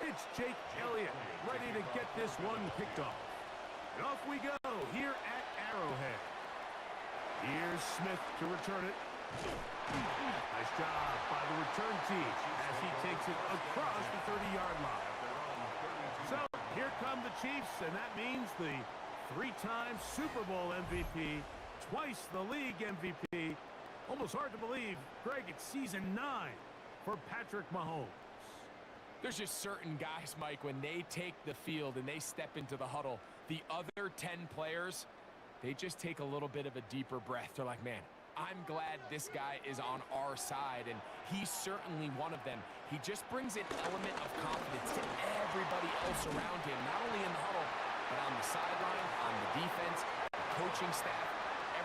It's Jake Elliott ready to get this one kicked off. And off we go here at Arrowhead. Here's Smith to return it. Nice job by the return team as he takes it across the 30-yard line. So here come the Chiefs, and that means the three-time Super Bowl MVP, twice the league MVP. Almost hard to believe, Greg, it's season 9 for Patrick Mahomes. There's just certain guys, Mike, when they take the field and they step into the huddle, the other 10 players, they just take a little bit of a deeper breath. They're like, man, I'm glad this guy is on our side, and he's certainly one of them. He just brings an element of confidence to everybody else around him, not only in the huddle, but on the sideline, on the defense, the coaching staff.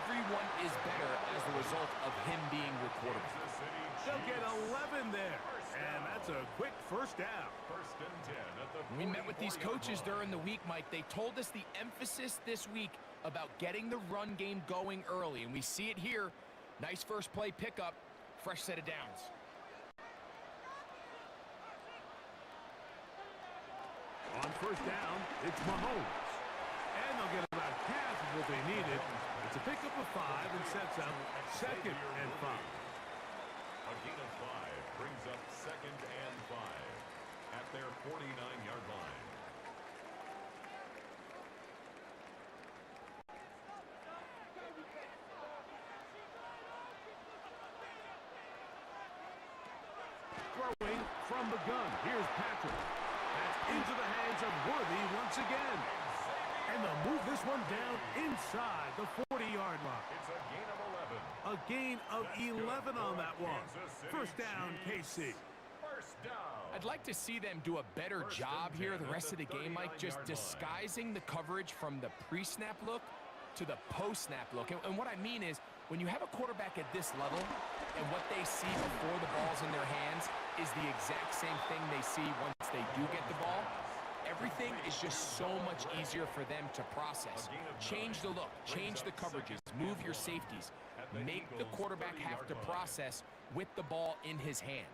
Everyone is better as a result of him being your quarterback. They'll get 11 there, and that's a quick first down. First and 10 at the we met with these coaches during the week, Mike. They told us the emphasis this week about getting the run game going early, and we see it here. Nice first play pickup, fresh set of downs. On first down, it's Mahomes. And they'll get about half of what they needed. It's a pickup of 5 and sets up second and 5. A gain of 5 brings up second and 5 at their 49-yard line. Throwing from the gun. Here's Patrick. That's into the hands of Worthy once again. And they'll move this one down inside the 40-yard line. It's a gain of 11. A gain of 11 on that one. First down, KC. First down. I'd like to see them do a better job here the rest of the game, Mike, just disguising the coverage from the pre-snap look to the post-snap look. And what I mean is, when you have a quarterback at this level and what they see before the ball's in their hands is the exact same thing they see once they do get the ball, everything is just so much easier for them to process. Change the look, change the coverages, move your safeties, make the quarterback have to process with the ball in his hand.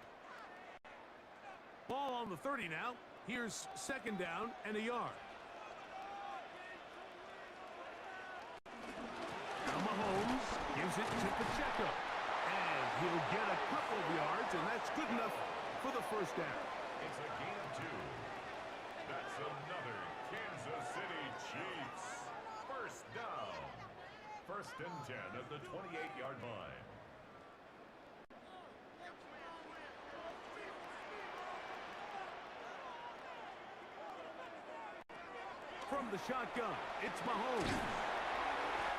Ball on the 30 now. Here's second down and a yard. Now Mahomes gives it to Pacheco. And he'll get a couple of yards, and that's good enough for the first down. It's a gain of 2. That's another Kansas City Chiefs. First down. First and 10 at the 28-yard line. From the shotgun, it's Mahomes.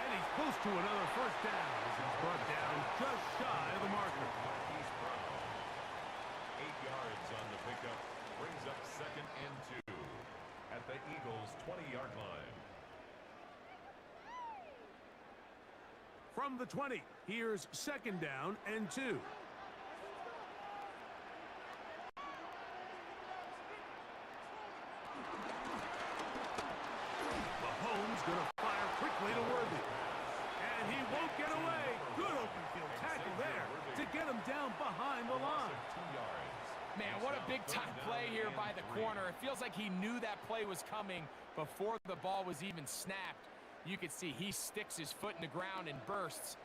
And he's close to another first down as he's brought down just shy of the marker. He's Brown. 8 yards on the pickup. Brings up second and 2 at the Eagles' 20-yard line. From the 20, here's second down and 2. Mahomes going to fire quickly to Worthy. And he won't get away. Good open field tackle there to get him down behind the line. 2 yards. Man, what a big-time play here by the corner. It feels like he knew that play was coming before the ball was even snapped. You can see he sticks his foot in the ground and bursts.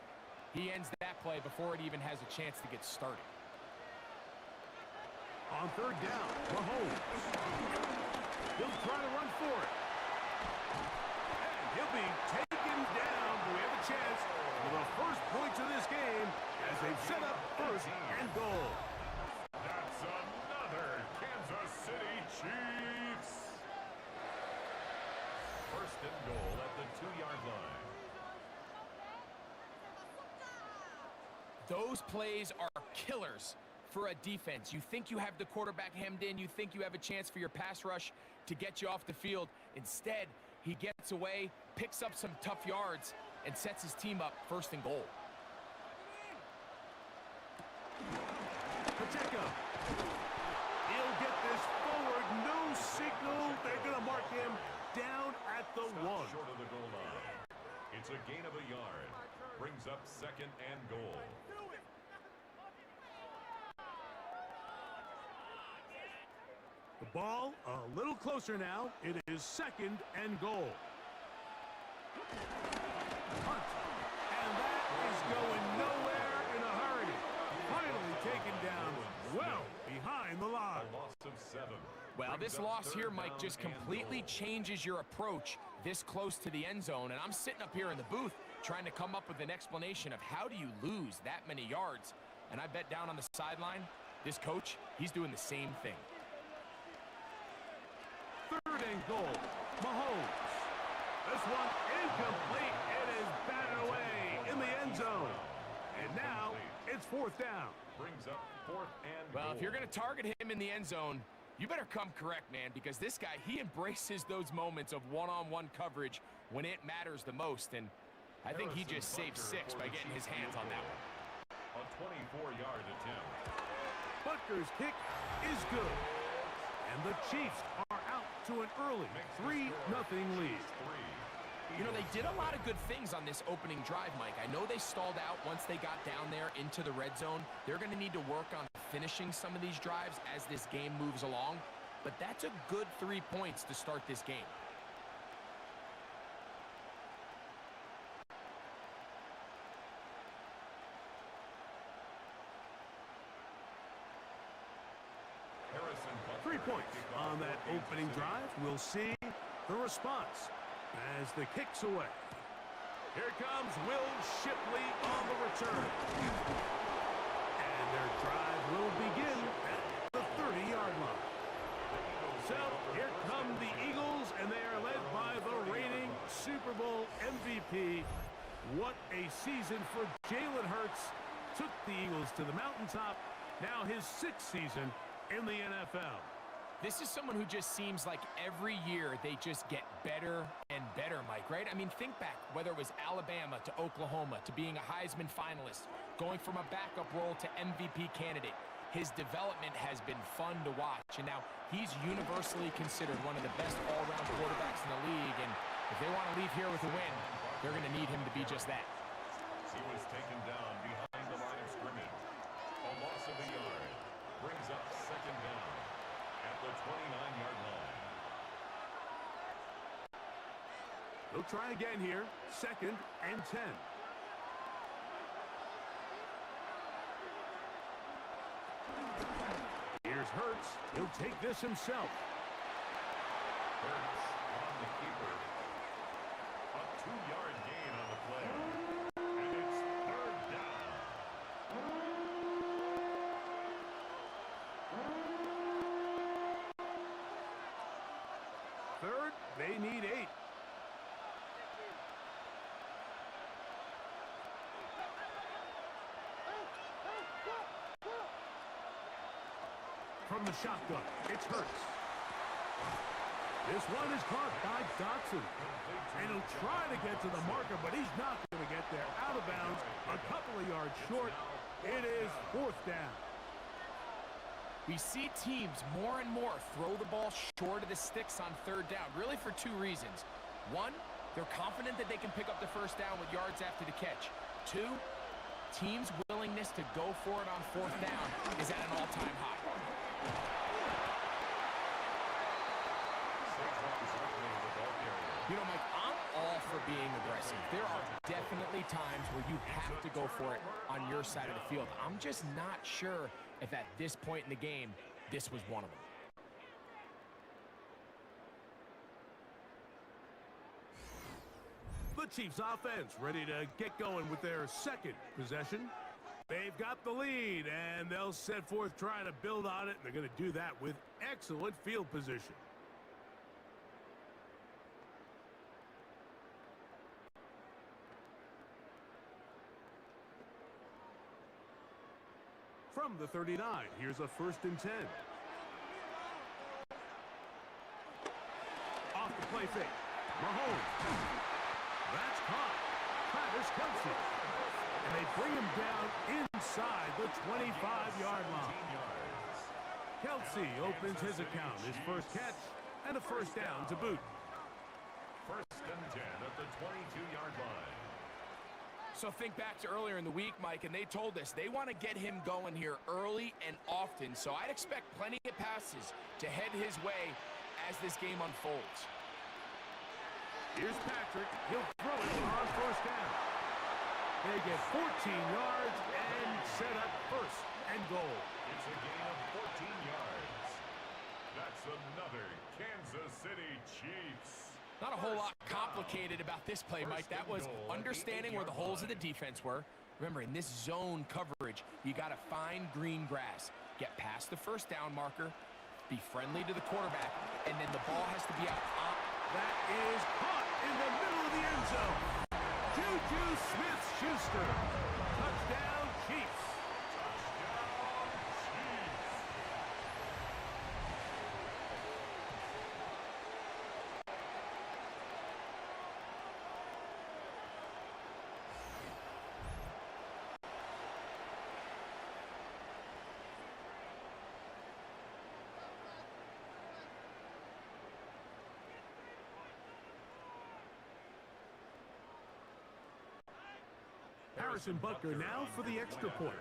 He ends that play before it even has a chance to get started. On third down, Mahomes. He'll try to run for it. And he'll be taken down. Do we have a chance for the first points of this game as they've set up first and goal? That's another Kansas City Chiefs. First and goal at the 2-yard line. Those plays are killers for a defense. You think you have the quarterback hemmed in. You think you have a chance for your pass rush to get you off the field. Instead, he gets away, picks up some tough yards, and sets his team up first and goal. Pacheco. He'll get this forward. No signal. They're going to mark him down at the 1. Short of the goal line. It's a gain of a yard. Brings up second and goal. The ball a little closer now. It is 2nd and goal. Hunt. And that is going nowhere in a hurry. Finally taken down well behind the line. A loss of 7. Well, this loss here, Mike, just completely changes your approach this close to the end zone. And I'm sitting up here in the booth trying to come up with an explanation of how do you lose that many yards. And I bet down on the sideline, this coach, he's doing the same thing. 3rd and goal. Mahomes. This one incomplete. It is batted away in the end zone. And now it's 4th down. Brings up 4th and goal. Well, if you're going to target him in the end zone, you better come correct, man, because this guy, he embraces those moments of one-on-one coverage when it matters the most. And I think he just saved 6 by getting his hands on that one. A 24-yard attempt. Butker's kick is good. And the Chiefs are out to an early 3-0 lead. You know, they did a lot of good things on this opening drive, Mike. I know they stalled out once they got down there into the red zone. They're going to need to work on finishing some of these drives as this game moves along. But that's a good 3 points to start this game. Harrison Butker 3 points on that opening drive. We'll see the response as the kick's away. Here comes Will Shipley on the return. And their drive will begin at the 30-yard line. So here come the Eagles, and they are led by the reigning Super Bowl MVP. What a season for Jalen Hurts. Took the Eagles to the mountaintop. Now his 6th season in the NFL. This is someone who just seems like every year they just get better and better, Mike, right? I mean, think back, whether it was Alabama to Oklahoma to being a Heisman finalist, going from a backup role to MVP candidate. His development has been fun to watch, and now he's universally considered one of the best all-around quarterbacks in the league, and if they want to leave here with a win, they're going to need him to be just that. He was taken down behind the line of scrimmage. A loss of a yard. Brings up 2nd down at the 29-yard line. They'll try again here. 2nd and 10. Here's Hurts. He'll take this himself. Hurts on the keeper. A 2-yard gain on the play. And it's 3rd down. 3rd, they need 8. From the shotgun, it's Hurts. This one is caught by Dotson. And he'll try to get to the marker, but he's not going to get there. Out of bounds, a couple of yards short. It is 4th down. We see teams more and more throw the ball short of the sticks on 3rd down, really for 2 reasons. 1, they're confident that they can pick up the 1st down with yards after the catch. 2, teams' willingness to go for it on 4th down is at an all-time high. You know, Mike, I'm all for being aggressive. There are definitely times where you have to go for it on your side of the field. I'm just not sure if at this point in the game, this was one of them. The Chiefs offense ready to get going with their 2nd possession. They've got the lead, and they'll set forth trying to build on it. And they're going to do that with excellent field position. From the 39, here's a 1st and 10. Off the play fake. Mahomes. That's caught. Travis Kelce. And they bring him down inside the 25-yard line. Kelce opens his account. His 1st catch and a 1st down to boot. 1st and 10 at the 22-yard line. So think back to earlier in the week, Mike, and they told us they want to get him going here early and often. So I'd expect plenty of passes to head his way as this game unfolds. Here's Patrick. He'll throw it on first down. They get 14 yards and set up first and goal. It's a gain of 14 yards. That's another Kansas City Chiefs. Not a whole lot complicated about this play, Mike. That was understanding where the holes of the defense were. Remember, in this zone coverage, you got to find green grass. Get past the first down marker, be friendly to the quarterback, and then the ball has to be out. That is caught in the middle of the end zone. Juju Smith-Schuster. Touchdown, Chiefs. Harrison Butker now for the extra point.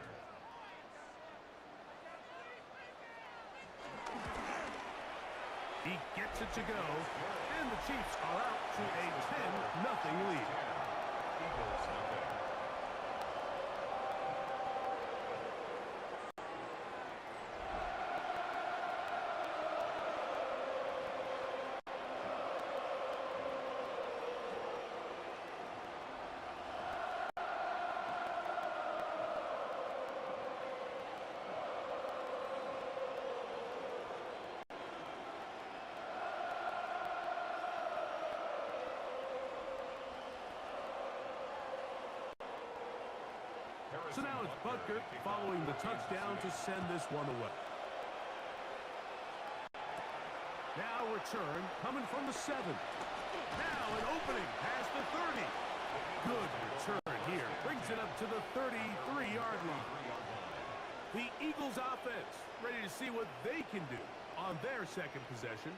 He gets it to go, and the Chiefs are out to a 10-0 lead. Eagles nothing. So now it's Butker following the touchdown to send this one away. Now return coming from the 7. Now an opening past the 30. Good return here. Brings it up to the 33-yard line. The Eagles offense ready to see what they can do on their second possession.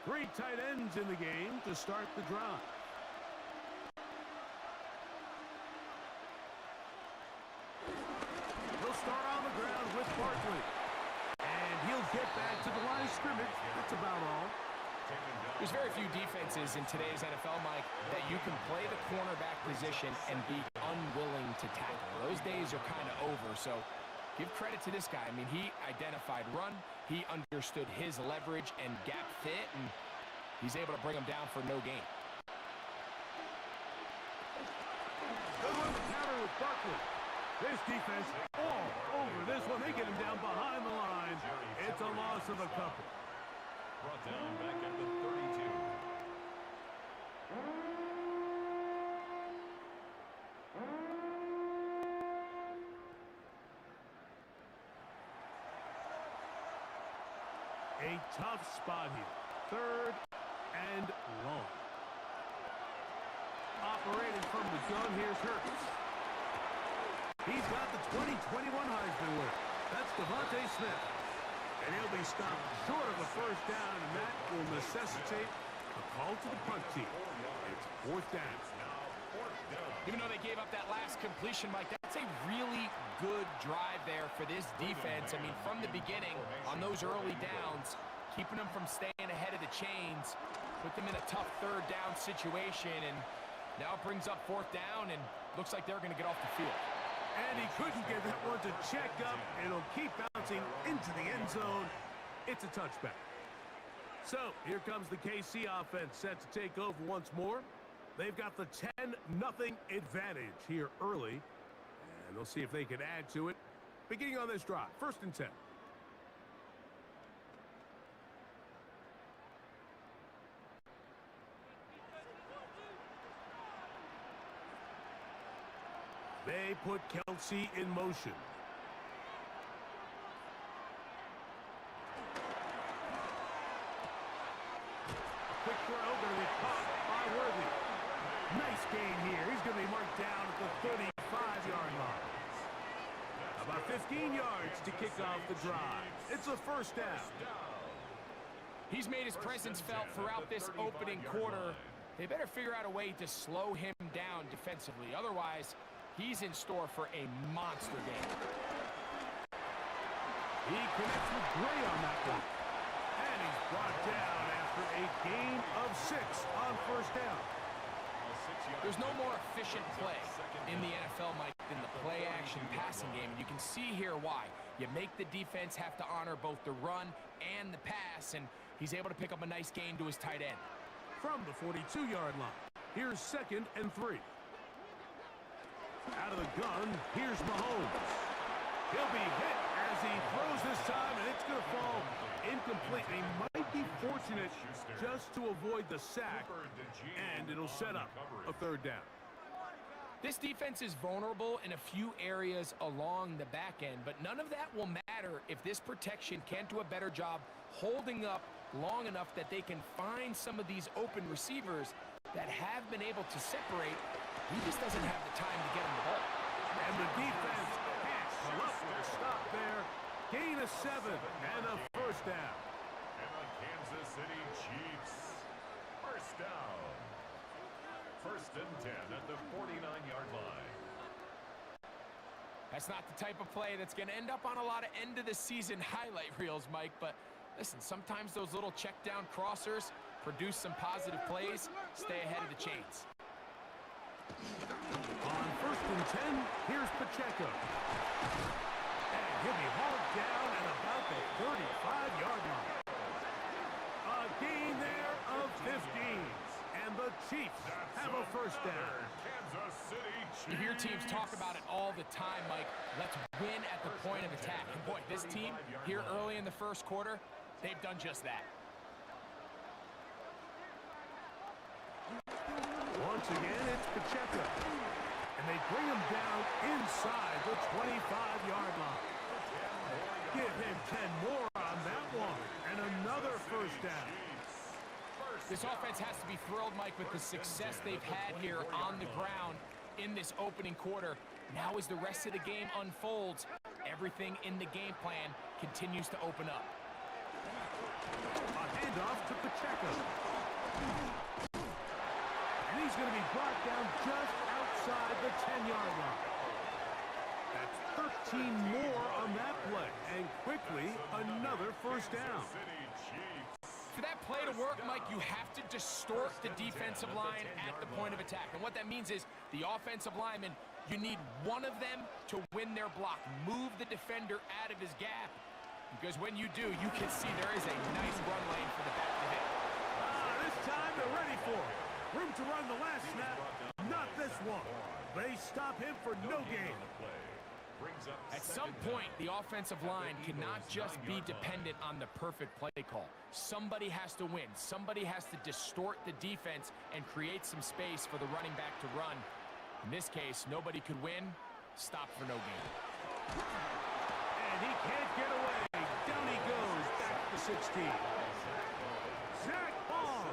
Three tight ends in the game to start the drive. He'll start on the ground with Barkley. And he'll get back to the line of scrimmage. That's about all. There's very few defenses in today's NFL, Mike, that you can play the cornerback position and be unwilling to tackle. Those days are kind of over, so give credit to this guy. I mean, he identified run, he understood his leverage and gap fit, and he's able to bring him down for no gain. Good run to counter with Barkley. This defense all over this one. They get him down behind the line. It's a loss of a couple. Brought down back at the 32. A tough spot here. Third and long. Operating from the gun, here's Hurts. He's got the 2021 Heisman winner. That's Devontae Smith. And he'll be stopped short of a first down, and that will necessitate a call to the punt team. It's fourth down. Even though they gave up that last completion, Mike, that's a really good drive there for this defense. I mean, from the beginning, on those early downs, keeping them from staying ahead of the chains, put them in a tough third down situation, and now it brings up fourth down, and looks like they're going to get off the field. And he couldn't get that one to check up. It'll keep bouncing into the end zone. It's a touchback. So here comes the KC offense set to take over once more. They've got the 10-0 advantage here early. And they'll see if they can add to it. Beginning on this drive, 1st and 10. They put Kelsey in motion. A quick throw going to be caught by Worthy. Nice gain here. He's going to be marked down 15 yards to kick off the drive. It's a first down. He's made his presence felt throughout this opening quarter. They better figure out a way to slow him down defensively. Otherwise, he's in store for a monster game. He connects with Gray on that one. And he's brought down after a gain of 6 on first down. There's no more efficient play in the NFL, Mike, than the play-action passing game. And you can see here why. You make the defense have to honor both the run and the pass, and he's able to pick up a nice gain to his tight end. From the 42-yard line, here's 2nd and 3. Out of the gun, here's Mahomes. He'll be hit as he throws this time, and it's going to fall incomplete. He might be fortunate just to avoid the sack, and it'll set up a 3rd down. This defense is vulnerable in a few areas along the back end, but none of that will matter if this protection can't do a better job holding up long enough that they can find some of these open receivers that have been able to separate. He just doesn't have the time to get him the ball. And the defense can't bluff their stop there. Gain of 7 and a first down. And the Kansas City Chiefs. First down. 1st and 10 at the 49-yard line. That's not the type of play that's going to end up on a lot of end-of-the-season highlight reels, Mike, but listen, sometimes those little check-down crossers produce some positive plays. Stay ahead of the chains. On 1st and 10, here's Pacheco. And he'll be hauled down at about the 35-yard line. A gain there of 15. And the Chiefs have a first down. Kansas City Chiefs. You hear teams talk about it all the time, Mike. Let's win at the point of attack. And boy, this team here early in the first quarter, they've done just that. Once again, it's Pacheco. And they bring him down inside the 25-yard line. Give him 10 more on that one. And another first down. This offense has to be thrilled, Mike, with the success they've had here on the ground in this opening quarter. Now as the rest of the game unfolds, everything in the game plan continues to open up. A handoff to Pacheco. And he's going to be brought down just outside the 10-yard line. That's 13 more on that play. And quickly, another first down. For that play to work, Mike, you have to distort the defensive line at the point of attack. And what that means is the offensive lineman, you need one of them to win their block. Move the defender out of his gap. Because when you do, you can see there is a nice run lane for the back to hit. This time they're ready for it. Room to run the last snap. Not this one. They stop him for no gain. At some point, the offensive line cannot just be dependent on the perfect play call. Somebody has to win. Somebody has to distort the defense and create some space for the running back to run. In this case, nobody could win. Stop for no gain. And he can't get away. Down he goes, back to 16. Zach Ball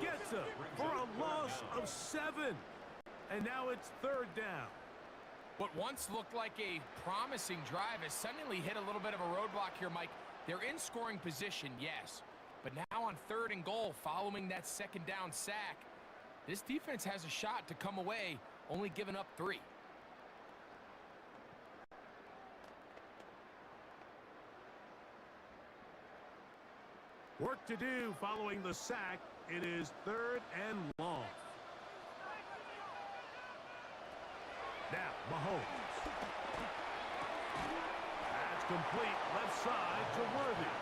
gets him for a loss of 7. And now it's 3rd down. What once looked like a promising drive has suddenly hit a little bit of a roadblock here, Mike. They're in scoring position, yes. But now on 3rd and goal, following that 2nd down sack, this defense has a shot to come away, only giving up 3. Work to do following the sack. It is 3rd and long. Now, Mahomes. That's complete. Left side to Worthy.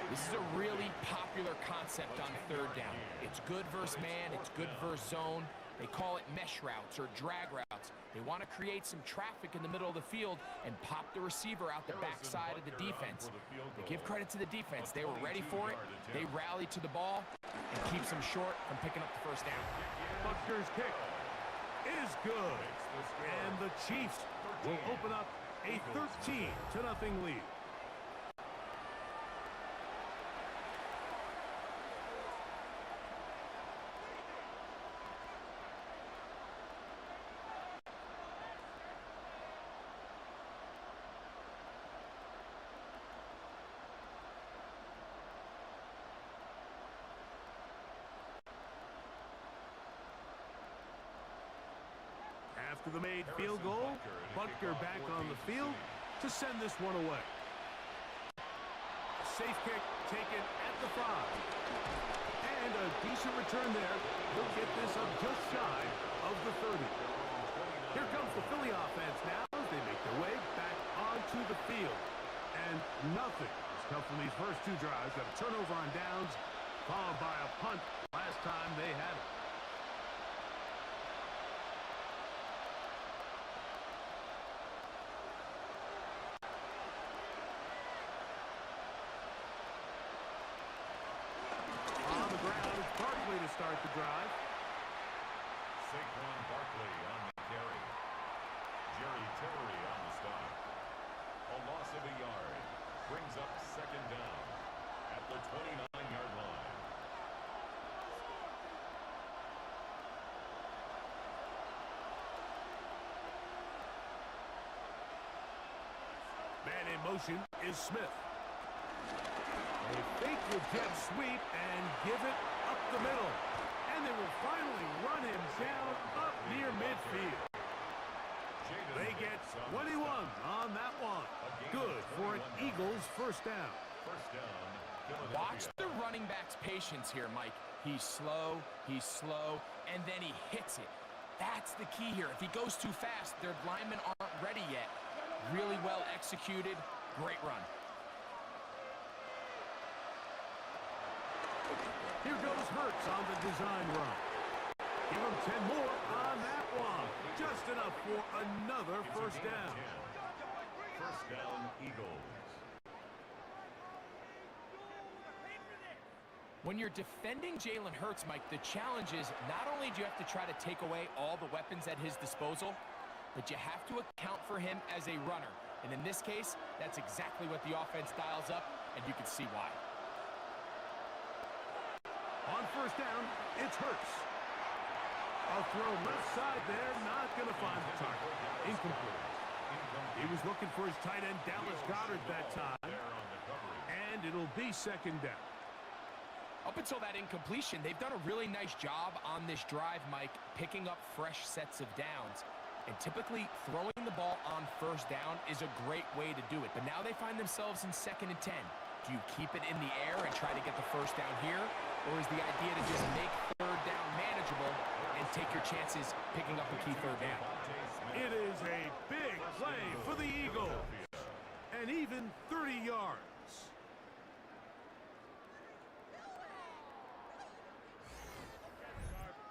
This is a really popular concept on 3rd down. It's good versus man. It's good versus zone. They call it mesh routes or drag routes. They want to create some traffic in the middle of the field and pop the receiver out the backside of the defense. They give credit to the defense. They were ready for it. They rallied to the ball and keeps them short from picking up the first down. Buccaneers kick is good. And the Chiefs will open up a 13-0 lead. after the made field goal. Butker back on the field to send this one away. Safe kick taken at the 5. And a decent return there. He'll get this up just shy of the 30. Here comes the Philly offense now as they make their way back onto the field. And nothing has come from these first 2 drives. Got a turnover on downs, followed by a punt last time they had it. On the ground, it's Barkley to start the drive. Saquon Barkley on the carry. Jerry Tillery on the stop. A loss of a yard. Brings up second down at the 29-yard line. Man in motion is Smith. A fake with jet sweep and give it up the middle. And they will finally run him down up near midfield. They get 21 on that one. Good for an Eagles first down. First down, Philadelphia. Watch the running back's patience here, Mike. He's slow, and then he hits it. That's the key here. If he goes too fast, their linemen aren't ready yet. Really well executed. Great run. Here goes Hurts on the design run. Give him 10 more on that one. Just enough for another first down. First down, Eagles. When you're defending Jalen Hurts, Mike, the challenge is not only do you have to try to take away all the weapons at his disposal, but you have to account for him as a runner. And in this case, that's exactly what the offense dials up, and you can see why. On first down, it's Hurts. A throw left side there, not going to find the target. Incomplete. He was looking for his tight end, Dallas Goedert, that time. And it'll be second down. Up until that incompletion, they've done a really nice job on this drive, Mike, picking up fresh sets of downs. And typically, throwing the ball on first down is a great way to do it. But now they find themselves in 2nd and 10. Do you keep it in the air and try to get the first down here? Or is the idea to just make third down manageable and take your chances picking up a key third down? It is a big play for the Eagles. And even 30 yards.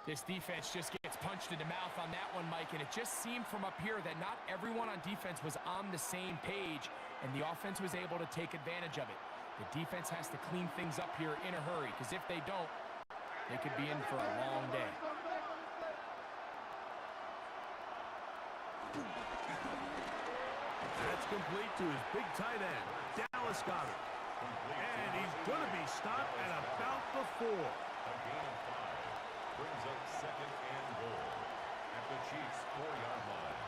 This defense just gets punched in the mouth on that one, Mike, and it just seemed from up here that not everyone on defense was on the same page, and the offense was able to take advantage of it. The defense has to clean things up here in a hurry, because if they don't, they could be in for a long day. That's complete to his big tight end, Dallas Goedert. And he's going to be stopped at about the 4. A gain of 5 brings up second and goal at the Chiefs' 4-yard line.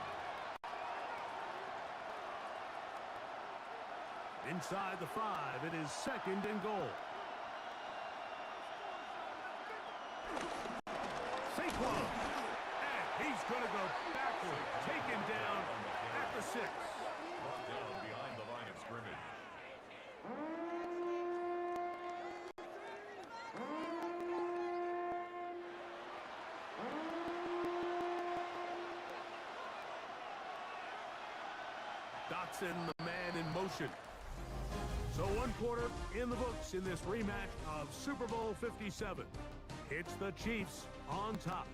Inside the 5, it is second and goal. Saquon. And he's going to go backward. Taken down at the 6. Brought down behind the line of scrimmage. Dotson, the man in motion. So 1 quarter in the books in this rematch of Super Bowl 57. It's the Chiefs on top.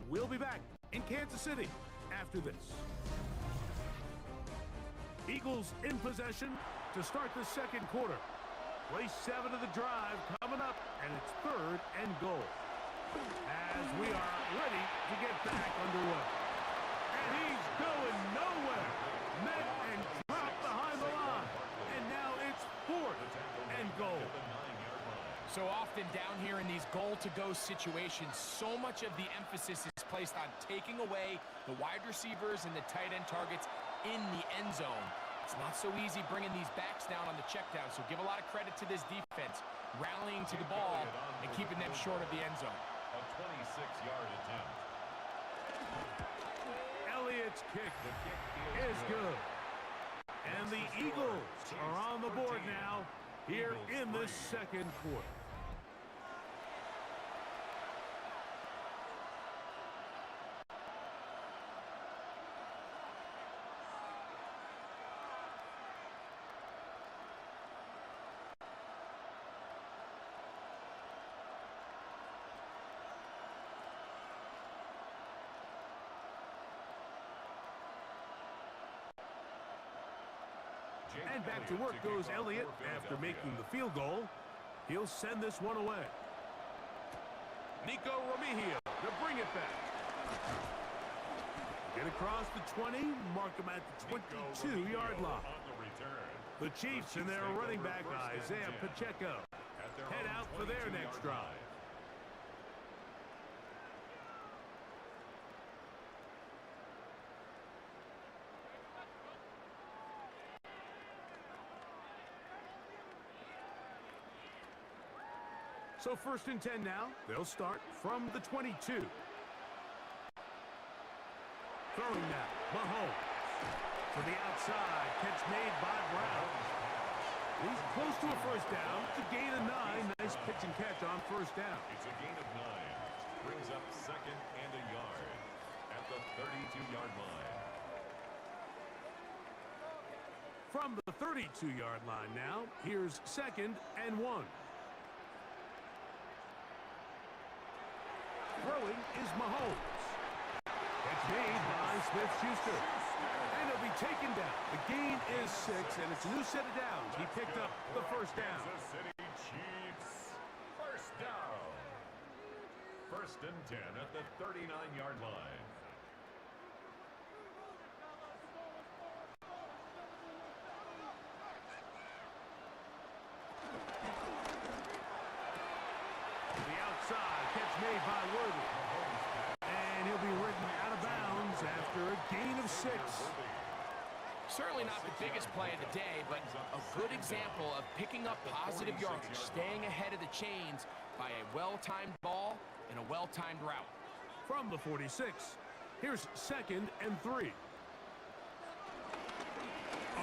We'll be back in Kansas City after this. Eagles in possession to start the 2nd quarter. Play 7 of the drive coming up, and it's 3rd and goal. As we are ready to get back underway. And he's going nowhere. Met and dropped behind the line. And now it's 4th and goal. So often down here in these goal-to-go situations, so much of the emphasis is placed on taking away the wide receivers and the tight end targets in the end zone. It's not so easy bringing these backs down on the check down, so give a lot of credit to this defense, rallying to the ball and keeping them short of the end zone. A 26-yard attempt. its kick is good. And the Eagles are on the board now here in this second quarter. And back to work goes Elliott after making the field goal. He'll send this one away. Nico Remigio to bring it back. Get across the 20, mark him at the 22-yard line. The Chiefs and their running back, Isaiah Pacheco, head out for their next drive. So 1st and 10 now. They'll start from the 22. Throwing now, Mahomes. To the outside, catch made by Brown. He's close to a first down. It's a gain of 9. Nice pitch and catch on first down. It's a gain of 9. Brings up 2nd and a yard at the 32-yard line. From the 32-yard line now, here's 2nd and 1. Throwing is Mahomes. It's made by Smith-Schuster. And he'll be taken down. The gain is 6, and it's a new set of downs. He picked up the first down. Kansas City Chiefs, first down. 1st and 10 at the 39-yard line. Made by Worthy. And he'll be ridden out of bounds after a gain of 6. Certainly not the biggest play of the day, but a good example of picking up positive yardage, staying ahead of the chains by a well-timed ball and a well-timed route. From the 46, here's 2nd and 3.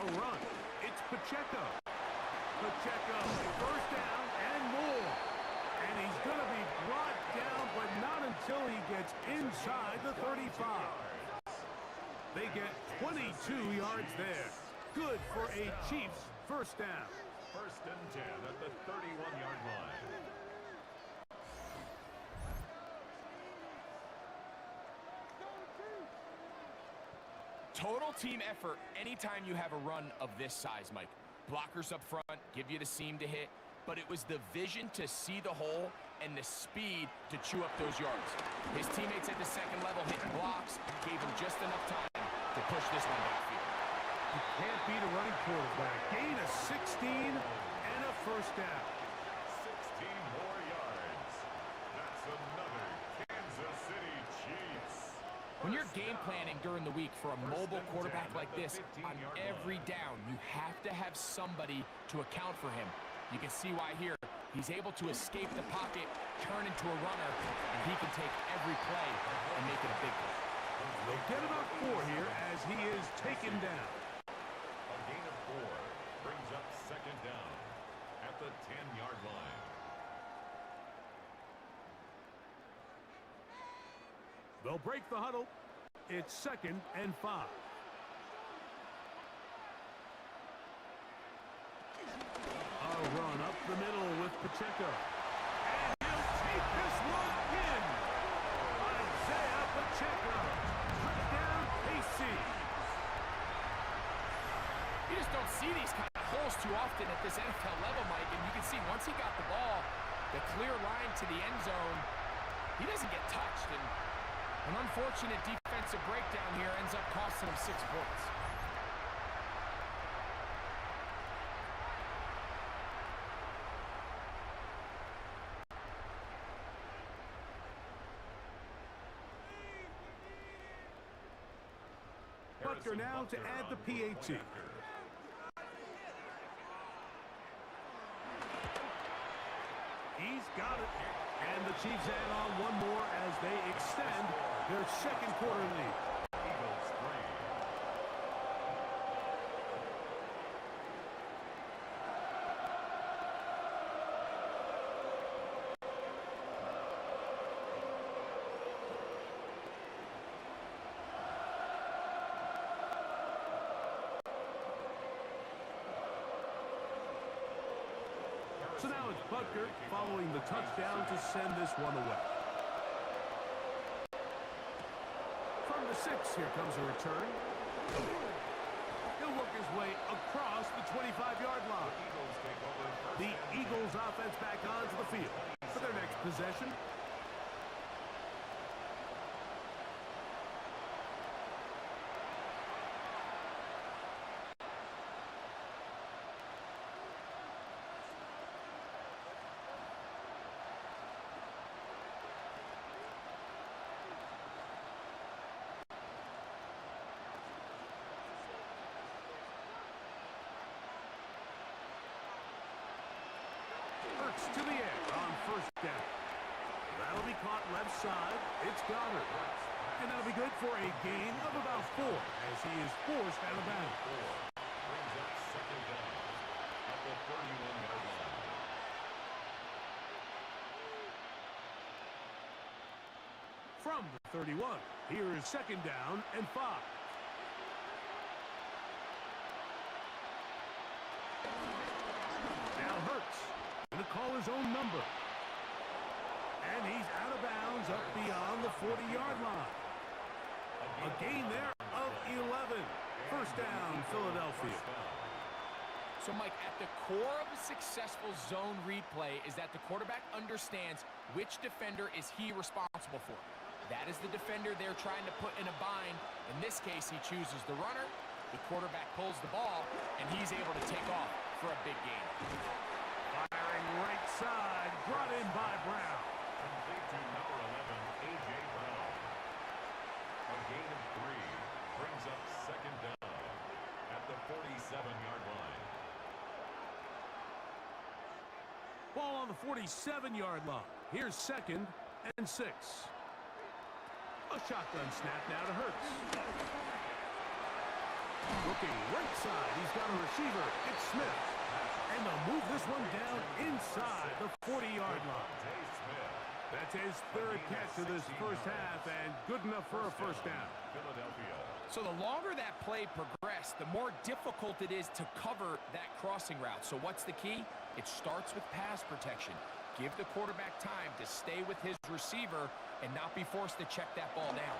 A run. It's Pacheco. Pacheco, first down and more. And he's going to be brought down, but not until he gets inside the 35. They get 22 yards there. Good for a Chiefs first down. 1st and 10 at the 31-yard line. Total team effort anytime you have a run of this size, Mike. Blockers up front, give you the seam to hit, but it was the vision to see the hole and the speed to chew up those yards. His teammates at the second level hitting blocks gave him just enough time to push this one backfield. You can't beat a running quarterback. Gain of 16 and a first down. 16 more yards. That's another Kansas City Chiefs. When you're game planning during the week for a mobile quarterback like this, on every down, you have to have somebody to account for him. You can see why here. He's able to escape the pocket, turn into a runner, and he can take every play and make it a big play. They'll get about 4 here as he is taken down. A gain of 4 brings up 2nd down at the 10-yard line. They'll break the huddle. It's 2nd and 5. A run up the middle with Pacheco. And he'll take this one in. Isaiah Pacheco. Touchdown, KC. You just don't see these kind of holes too often at this NFL level, Mike, and you can see once he got the ball, the clear line to the end zone, he doesn't get touched, and an unfortunate defensive breakdown here ends up costing him 6 points. Butker now to add the PAT. He's got it. And the Chiefs add on one more as they extend their second quarter lead. Eagles 3, Butker following the touchdown to send this one away. From the 6, here comes a return. He'll work his way across the 25-yard line. The Eagles offense back onto the field for their next possession. To the air on first down. That'll be caught left side. It's Goddard. And that'll be good for a gain of about 4 as he is forced out of bounds. Brings up second down at the 31-yard line. From the 31, here is second down and 5. Now Hurts. Going to call his own number. And he's out of bounds up beyond the 40-yard line. A gain there of 11. First down, Philadelphia. So, Mike, at the core of a successful zone read play is that the quarterback understands which defender is he responsible for. That is the defender they're trying to put in a bind. In this case, he chooses the runner. The quarterback pulls the ball, and he's able to take off for a big gain. Firing right side, brought in by Brown. Complete to number 11, A.J. Brown. A gain of 3 brings up second down at the 47-yard line. Ball on the 47-yard line. Here's second and 6. A shotgun snap now to Hurts. Looking right side, he's got a receiver. It's Smith. And they'll move this one down inside the 40-yard line. That's his third catch of this first half, and good enough for a first down. Philadelphia. So the longer that play progressed, the more difficult it is to cover that crossing route. So what's the key? It starts with pass protection. Give the quarterback time to stay with his receiver and not be forced to check that ball down.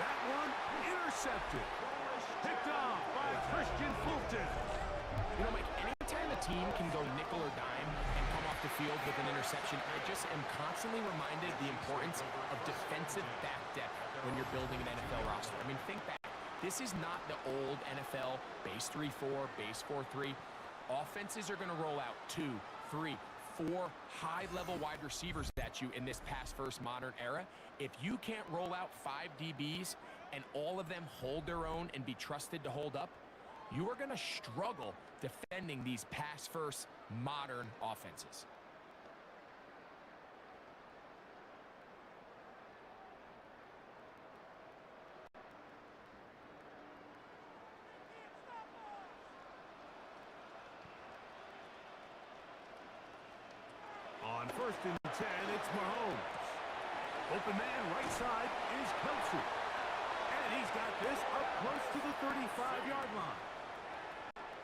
That one intercepted. Picked off by Christian Fulton. You know, Mike, anytime a team can go nickel or dime and come off the field with an interception, I just am constantly reminded the importance of defensive back depth when you're building an NFL roster. I mean, think back. This is not the old NFL base 3-4, base 4-3. Offenses are going to roll out 2, 3, 4 high-level wide receivers at you in this pass-first modern era. If you can't roll out 5 DBs and all of them hold their own and be trusted to hold up, you are going to struggle defending these pass-first modern offenses. On first and 10, it's Mahomes. Open man right side is Kelsey. And he's got this up close to the 35-yard line.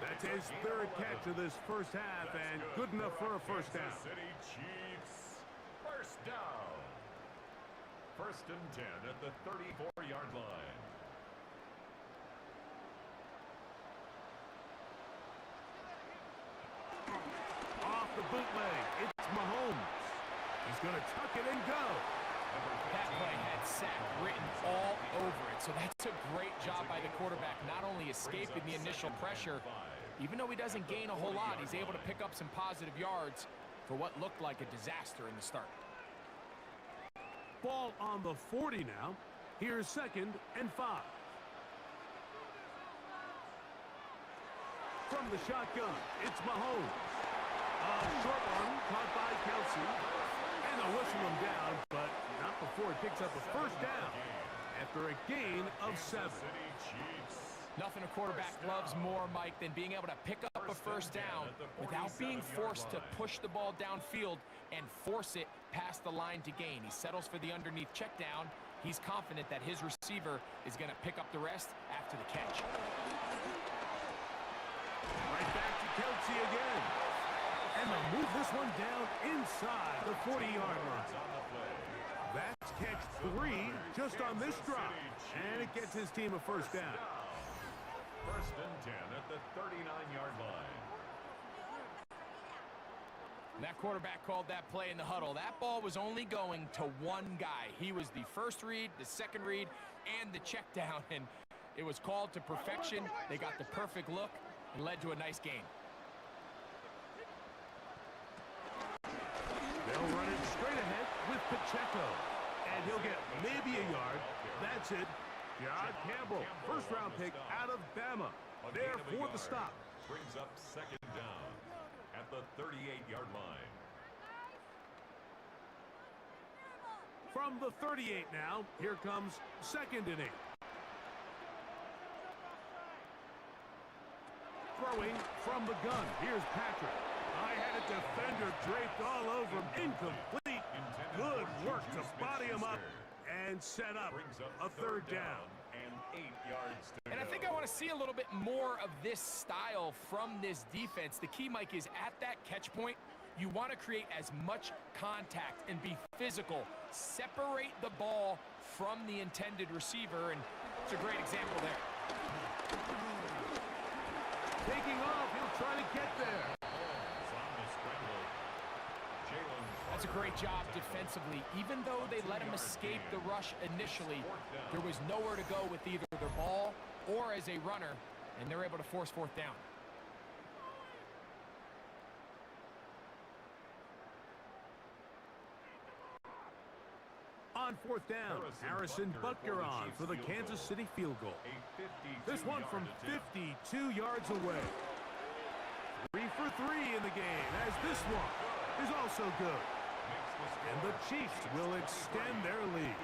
That's his third catch of this first half, and good enough for a first down. KansasCityChiefs. First down. First and 10 at the 34-yard line. Off the bootleg, it's Mahomes. He's going to tuck it and go. That play had sack written all over it, so that's a great job by the quarterback, not only escaping the initial pressure, even though he doesn't gain a whole lot, he's able to pick up some positive yards for what looked like a disaster in the start. Ball on the 40 now. Here's second and 5. From the shotgun, it's Mahomes. A short one caught by Kelsey. And they'll whistle him down, but not before he picks up a first down after a gain of 7. Nothing a quarterback loves more, Mike, than being able to pick up a first down without being forced to push the ball downfield and force it past the line to gain. He settles for the underneath check down. He's confident that his receiver is going to pick up the rest after the catch. Right back to see again. And they'll move this one down inside the 40-yard line. That's catch 3 just on this drive. And it gets his team a first down. First and 10 at the 39-yard line. That quarterback called that play in the huddle. That ball was only going to one guy. He was the first read, the second read, and the check down. And it was called to perfection. They got the perfect look and led to a nice game. They'll run it straight ahead with Pacheco. And he'll get maybe a yard. That's it. John Campbell, first-round pick out of Bama. There for the stop. Brings up second down at the 38-yard line. From the 38 now, here comes second and 8. Throwing from the gun. Here's Patrick. I had a defender draped all over him. Incomplete. Good work to body him up and set up a third down. And 8 yards to And I think I want to see a little bit more of this style from this defense. The key, Mike, is at that catch point, you want to create as much contact and be physical. Separate the ball from the intended receiver, and it's a great example there. Taking off, he'll try to get there. That's a great job defensively. Even though they let him escape the rush initially, there was nowhere to go with either their ball or as a runner, and they're able to force fourth down. On fourth down, Harrison Butker on for the Kansas City field goal. This one from 52 yards away. 3 for 3 in the game, as this one is also good. And the Chiefs will extend their lead.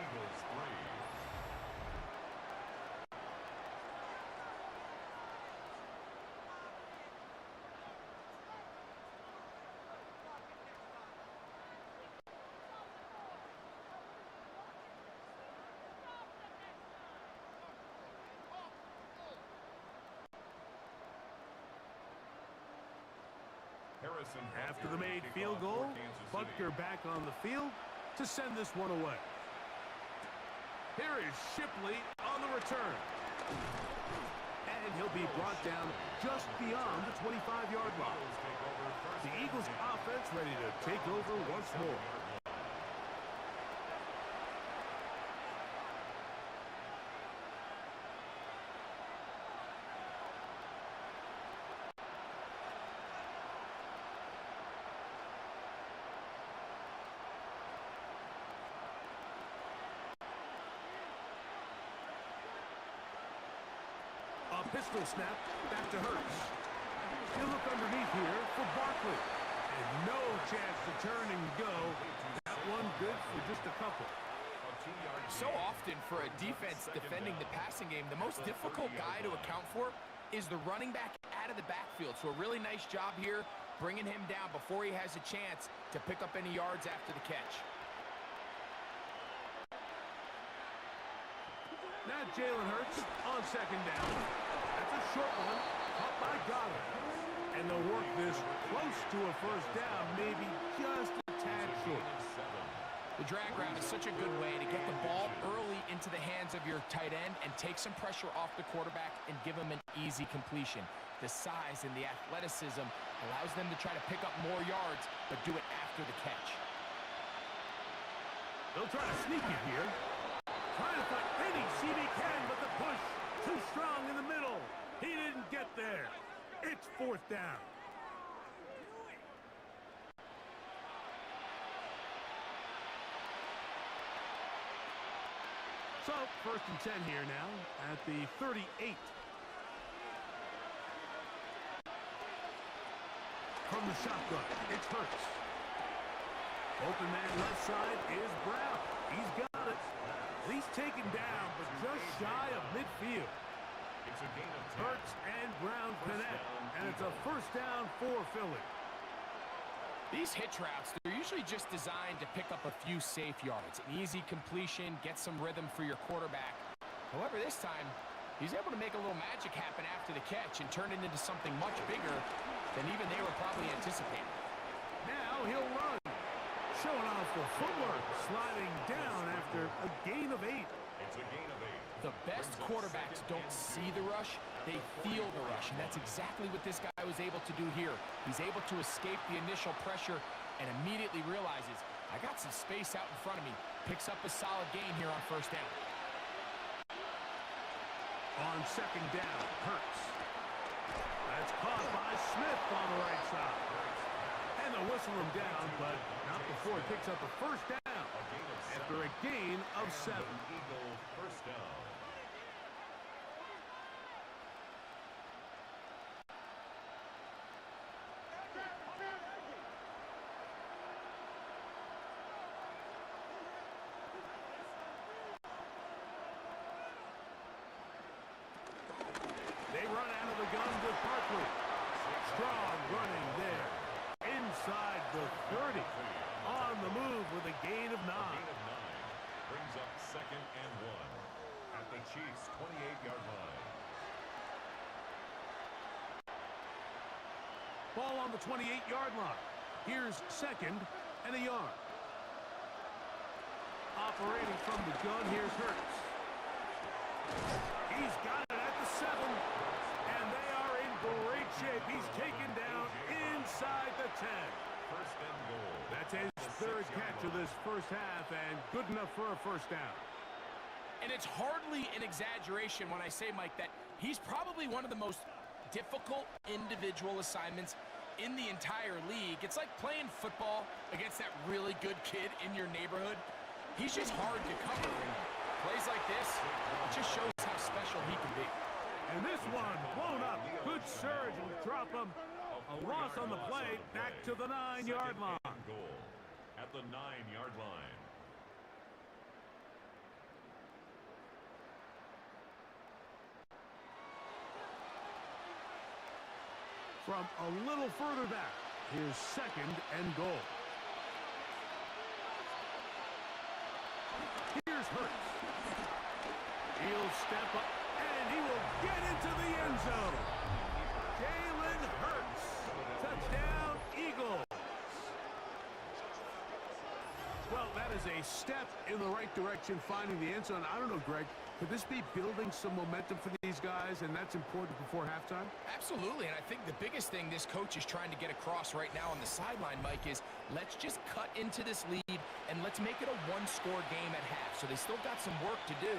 After the made field goal, Butker back on the field to send this one away. Here is Shipley on the return. And he'll be brought down just beyond the 25-yard line. The Eagles offense ready to take over once more. Pistol snap, back to Hurts. He'll look underneath here for Barkley. And no chance to turn and go. That one good for just a couple. So often for a defense defending the passing game, the most difficult guy to account for is the running back out of the backfield. So a really nice job here, bringing him down before he has a chance to pick up any yards after the catch. Now Jalen Hurts on second down. That's a short one, caught by Goddard. And they'll work this close to a first down, maybe just a tad short. The drag route is such a good way to get the ball early into the hands of your tight end and take some pressure off the quarterback and give him an easy completion. The size and the athleticism allows them to try to pick up more yards, but do it after the catch. They'll try to sneak it here. Trying to find any seam he can, but the push too strong in the middle. He didn't get there. It's fourth down. So, first and 10 here now at the 38. From the shotgun, it's Hurts. Open man left side is Brown. He's got it. He's taken down, but just shy of midfield. It's a gain of 10. Hurts and Brown connect, and it's a first down for Philly. These hitch routes, they're usually just designed to pick up a few safe yards. An easy completion, get some rhythm for your quarterback. However, this time, He's able to make a little magic happen after the catch and turn it into something much bigger than even they were probably anticipating. Now he'll run. Showing off the footwork, sliding down after a gain of 8. It's a gain of 8. The best quarterbacks don't see the rush, they feel the rush, and that's exactly what this guy was able to do here. He's able to escape the initial pressure and immediately realizes, I got some space out in front of me. Picks up a solid gain here on first down. On second down, Hurts. That's caught by Smith on the right side. And they'll whistle him down, but not before he picks up a first down after a gain of 7. Eagle first down. They run out of the gun with Barkley. Strong running there. Inside the 30. On the move with a gain of 9. Brings up second and 1 at the Chiefs' 28-yard line. Ball on the 28-yard line. Here's second and a yard. Operating from the gun, here's Hurts. He's got it at the 7. And they are in great shape. He's taken down inside the 10. First and goal. That's his third catch of this first half, and good enough for a first down. And it's hardly an exaggeration when I say, Mike, that he's probably one of the most difficult individual assignments in the entire league. It's like playing football against that really good kid in your neighborhood. He's just hard to cover, and plays like this, it just shows how special he can be. And this one blown up. Good surge will drop him. A loss on the play, back to the 9-yard line. Goal at the 9-yard line. From a little further back, here's second and goal. Here's Hurts. He'll step up, and he will get into the end zone. Jalen Hurts. Touchdown, Eagles. Well, that is a step in the right direction, finding the end zone. I don't know, Greg. Could this be building some momentum for these guys, and that's important before halftime? Absolutely, and I think the biggest thing this coach is trying to get across right now on the sideline, Mike, is let's just cut into this lead and let's make it a one-score game at half. So they still got some work to do,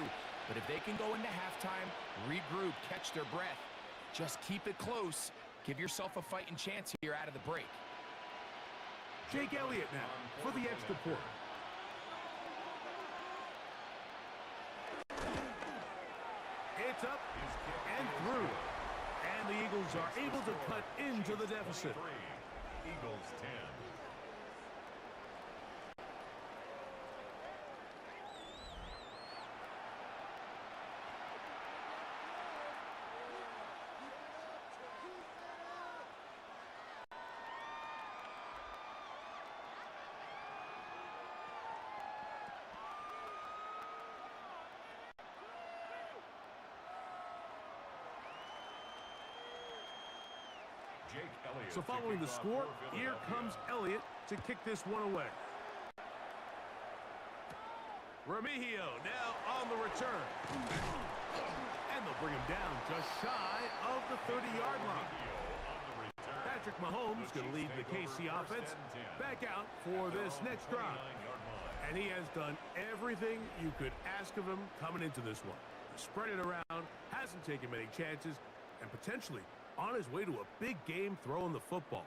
but if they can go into halftime, regroup, catch their breath, just keep it close, give yourself a fighting chance here out of the break. Jake Elliott now for the extra point. It's up and through. And the Eagles are able to cut into the deficit. Eagles 10. So following the score, here comes Elliott to kick this one away. Remigio now on the return. And they'll bring him down just shy of the 30-yard line. Patrick Mahomes going to lead the KC offense back out for this next drive. And he has done everything you could ask of him coming into this one. Spread it around, hasn't taken many chances, and potentially on his way to a big game throwing the football.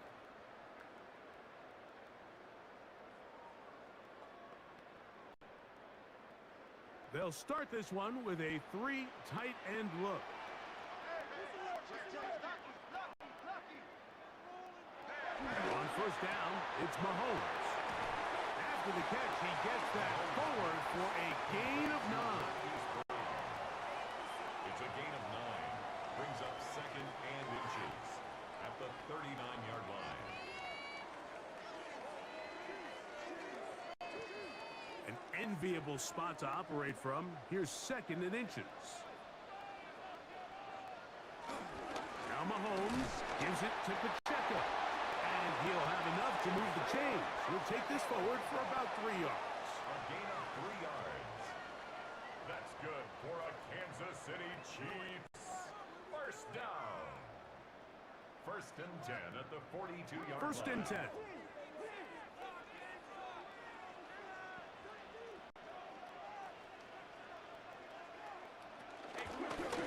They'll start this one with a 3 tight end look. On first down, it's Mahomes. After the catch, he gets that forward for a gain of 9. It's a gain of 9. Brings up second and inches at the 39-yard line. An enviable spot to operate from. Here's second and inches. Mahomes gives it to Pacheco. And he'll have enough to move the chains. He'll take this forward for about 3 yards. A gain of 3 yards. That's good for a Kansas City Chiefs. First down. First and 10 at the 42-yard line. First and 10.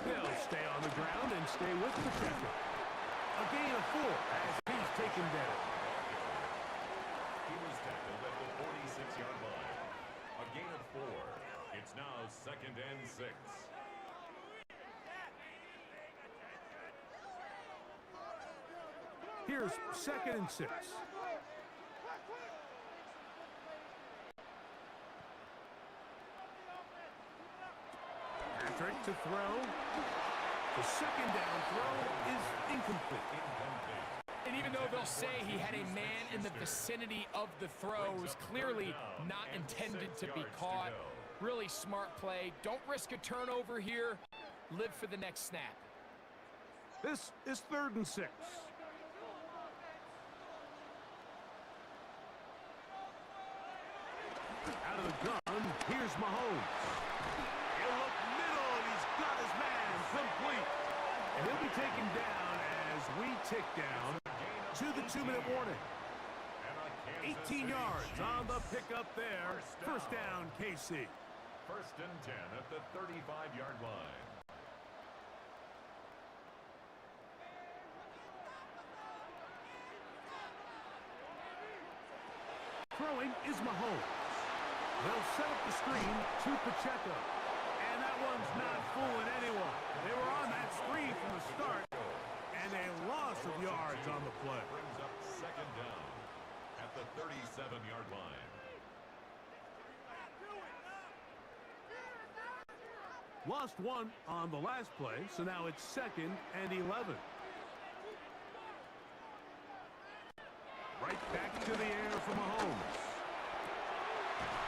They'll stay on the ground and stay with Pacheco. A gain of 4 as he's taken down. He was tackled at the 46-yard line. A gain of 4. It's now second and 6. Here's second and 6. Patrick to throw. The second down throw is incomplete. And even though they'll say he had a man in the vicinity of the throw, it was clearly not intended to be caught. Really smart play. Don't risk a turnover here. Live for the next snap. This is third and 6. Out of the gun, here's Mahomes. He'll look middle, and he's got his man complete. And he'll be taken down as we tick down to the 2-minute warning. 18 yards on the pickup there. First down, KC. First and 10 at the 35-yard line. Throwing is Mahomes. They'll set up the screen to Pacheco. And that one's not fooling anyone. They were on that screen from the start. And a loss of yards on the play. Brings up second down at the 37-yard line. Lost 1 on the last play, so now it's second and 11. Right back to the air for Mahomes.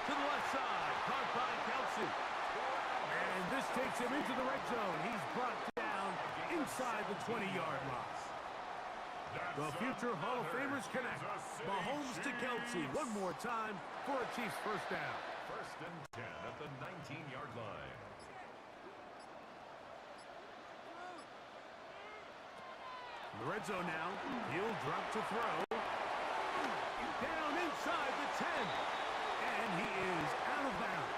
To the left side, caught by Kelsey. And this takes him into the red zone. He's brought down inside the 20-yard line. The future Hall of Famers connect. Mahomes to Kelsey one more time for a Chiefs first down. First and 10 at the 19-yard line. In the red zone now, he'll drop to throw. Down inside the 10. And he is out of bounds.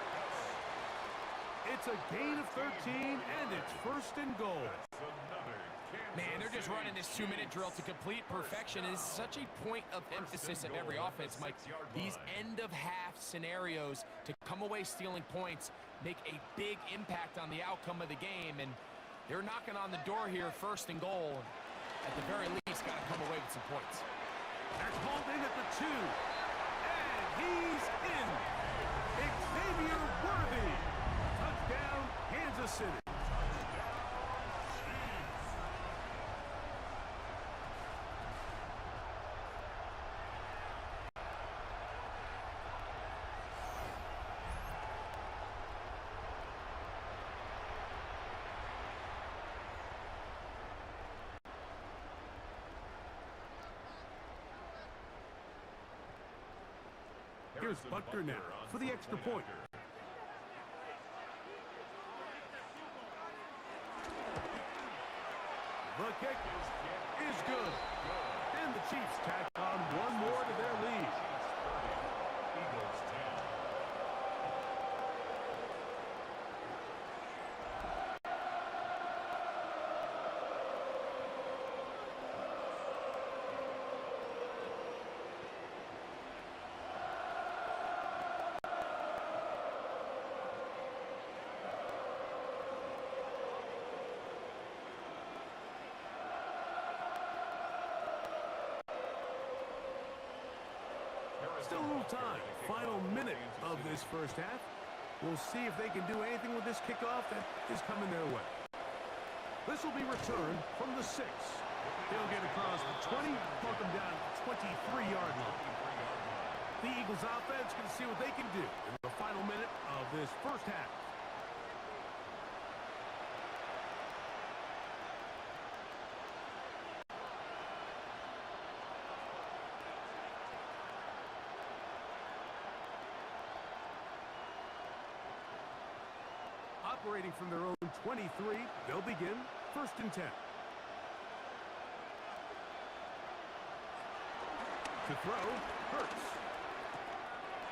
It's a gain of 13, and it's first and goal. Man, they're just running this 2-minute drill to complete perfection. It's such a point of emphasis of every offense, Mike. These end-of-half scenarios to come away stealing points make a big impact on the outcome of the game, and they're knocking on the door here, first and goal. At the very least, got to come away with some points. That's hauled in at the 2. And he's in. Xavier Worthy. Touchdown, Kansas City. Here's Butker now for the extra point. The kick is good. And the Chiefs tack on one more to their lead. Eagles 10. Still a little time. Final minute of this first half. We'll see if they can do anything with this kickoff that is coming their way. This will be returned from the 6. They'll get across the 20, mark them down at the 23-yard line. The Eagles offense can see what they can do in the final minute of this first half. operating from their own 23. They'll begin 1st and 10. To throw, Hurts.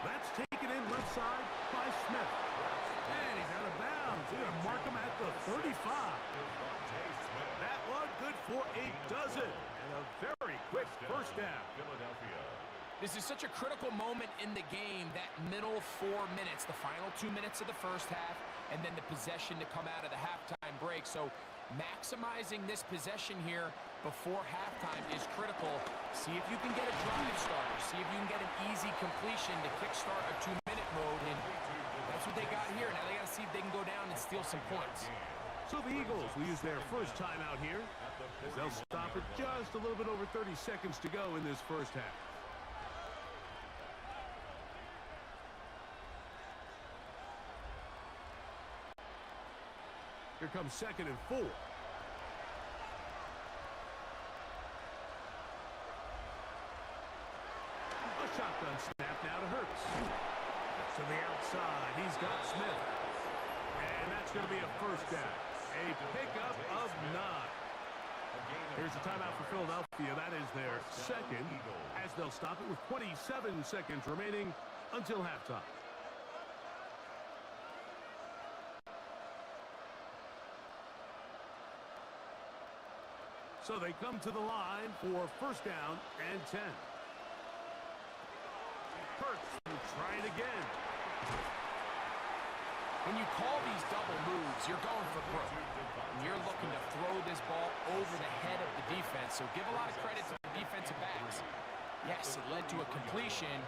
That's taken in left side by Smith. And he's out of bounds. They're going to mark him at the 35. That one good for a dozen. And a very quick first down. Philadelphia. This is such a critical moment in the game, that middle 4 minutes, the final 2 minutes of the first half, and then the possession to come out of the halftime break. So maximizing this possession here before halftime is critical. See if you can get a drive starter. See if you can get an easy completion to kickstart a 2-minute mode. And that's what they got here. Now they got to see if they can go down and steal some points. So the Eagles will use their first timeout here, as they'll stop at just a little bit over 30 seconds to go in this first half. Here comes 2nd and 4. A shotgun snap now to Hurts. To the outside, he's got Smith. And that's going to be a first down. A pickup of 9. Here's a timeout for Philadelphia. That is their second, as they'll stop it with 27 seconds remaining until halftime. So they come to the line for 1st down and 10. Hurts will try it again. When you call these double moves, you're going for broke. And you're looking to throw this ball over the head of the defense. So give a lot of credit to the defensive backs. Yes, it led to a completion,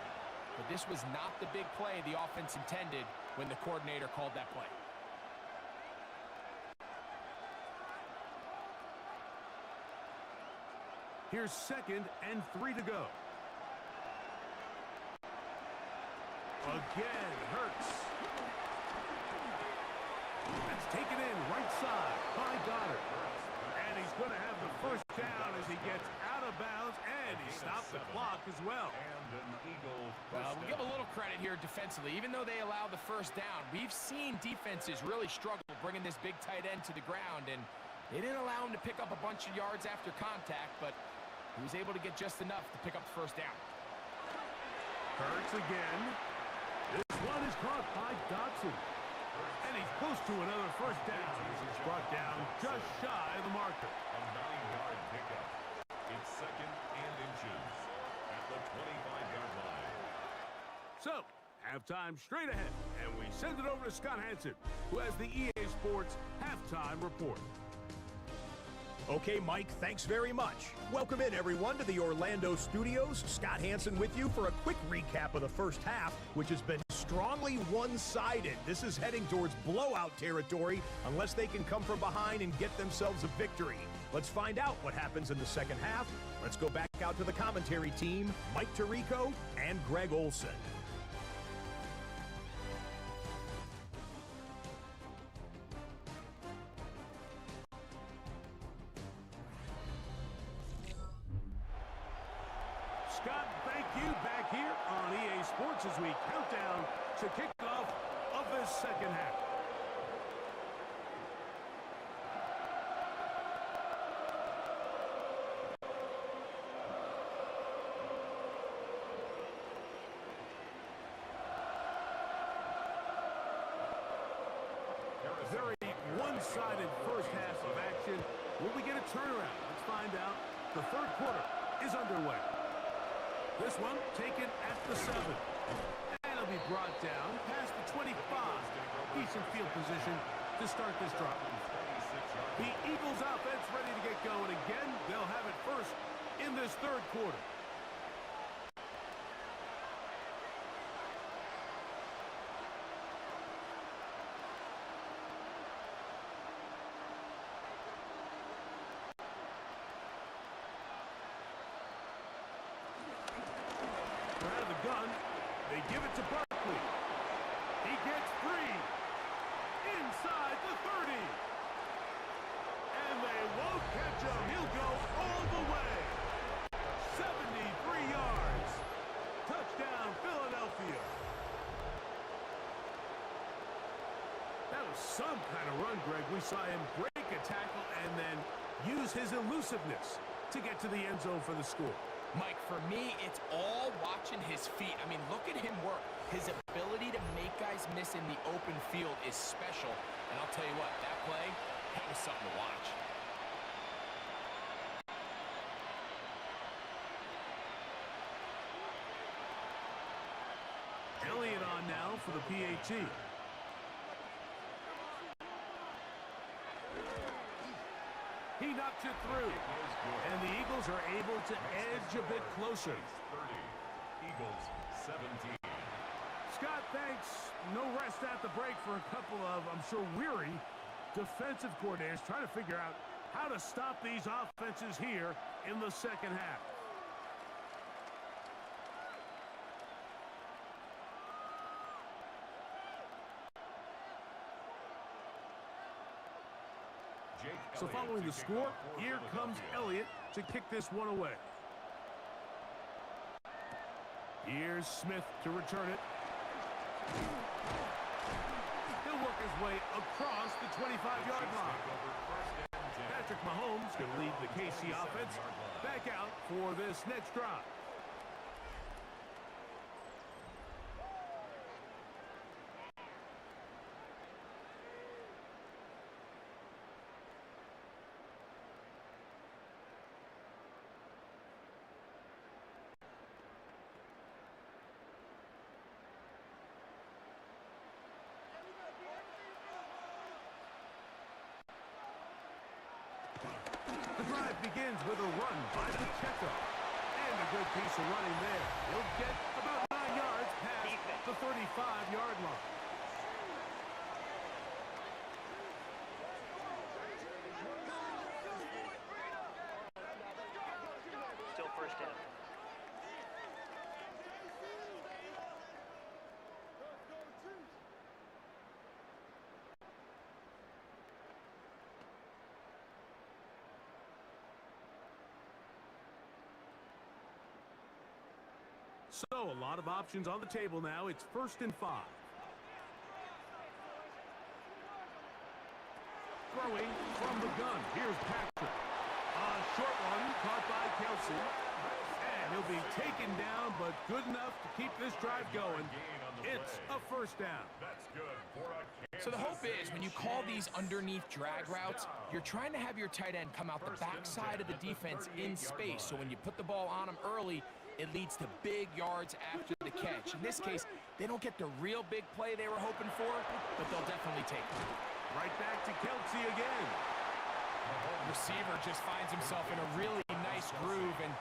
but this was not the big play the offense intended when the coordinator called that play. Here's 2nd and 3 to go. Again, Hurts. That's taken in right side by Goddard. And he's going to have the first down as he gets out of bounds, and he stopped the clock as well. Well, we'll give a little credit here defensively. Even though they allow the first down, we've seen defenses really struggle bringing this big tight end to the ground, and they didn't allow him to pick up a bunch of yards after contact, but he was able to get just enough to pick up the first down. Hurts again. This one is caught by Dotson. And he's close to another first down. He's brought down just shy of the marker. A 9-yard pickup. It's 2nd and inches at the 25-yard line. So, halftime straight ahead. And we send it over to Scott Hansen, who has the EA Sports halftime report. Okay, Mike, thanks very much. Welcome in, everyone, to the Orlando studios. Scott Hansen with you for a quick recap of the first half, which has been strongly one-sided. This is heading towards blowout territory unless they can come from behind and get themselves a victory. Let's find out what happens in the second half. Let's go back out to the commentary team, Mike Tirico and Greg Olson. Scott, thank you. Back here on EA Sports as we count down to kickoff of this second half. Very one-sided first half of action. Will we get a turnaround? Let's find out. The third quarter is underway. This one taken at the 7. And it'll be brought down past the 25. Decent field position to start this drive. The Eagles offense ready to get going again. They'll have it first in this third quarter. Out of the gun, they give it to Barkley. He gets free inside the 30. And they won't catch him. He'll go all the way. 73 yards. Touchdown, Philadelphia. That was some kind of run, Greg. We saw him break a tackle and then use his elusiveness to get to the end zone for the score. Mike, for me, it's all watching his feet. I mean, look at him work. His ability to make guys miss in the open field is special. And I'll tell you what, that play, that was something to watch. Elliott on now for the PAT. He knocks it through. And the Eagles are able to edge a bit closer. 30. Eagles 17. Scott, thanks. No rest at the break for a couple of, I'm sure, weary defensive coordinators trying to figure out how to stop these offenses here in the second half. So following the score, here comes Elliott to kick this one away. Here's Smith to return it. He'll work his way across the 25-yard line. Patrick Mahomes going to lead the KC offense back out for this next drive. The drive begins with a run by Pacheco. And a good piece of running there. He'll get about 9 yards past the 35-yard line. Still first down. So, a lot of options on the table now. It's 1st and 5. Throwing from the gun. Here's Patrick. A short one caught by Kelsey. And he'll be taken down, but good enough to keep this drive going. It's a 1st down. That's good for a So the hope is when you call these underneath drag routes, you're trying to have your tight end come out the backside of the defense in space. So when you put the ball on him early, it leads to big yards after the catch. In this case, they don't get the real big play they were hoping for, but they'll definitely take it. Right back to Kelsey again. The receiver just finds himself in a really nice groove, and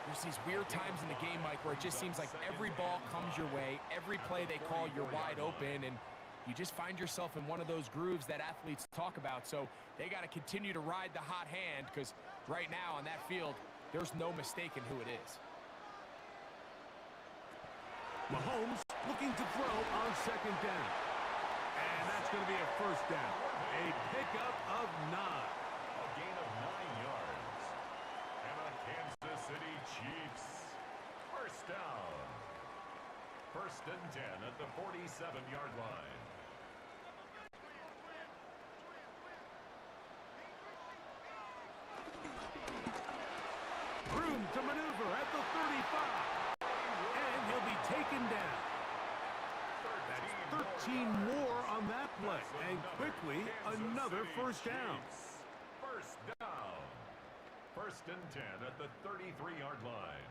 there's these weird times in the game, Mike, where it just seems like every ball comes your way, every play they call, you're wide open, and you just find yourself in one of those grooves that athletes talk about. So they got to continue to ride the hot hand, because right now on that field, there's no mistaking who it is. Mahomes looking to throw on 2nd down. And that's going to be a 1st down. A pickup of 9. A gain of 9 yards. And a Kansas City Chiefs 1st down. 1st and 10 at the 47-yard line. Room to maneuver at the 35. And he'll be taken down. That's 13 more on that play. And quickly, another 1st down. 1st down. 1st and 10 at the 33-yard line.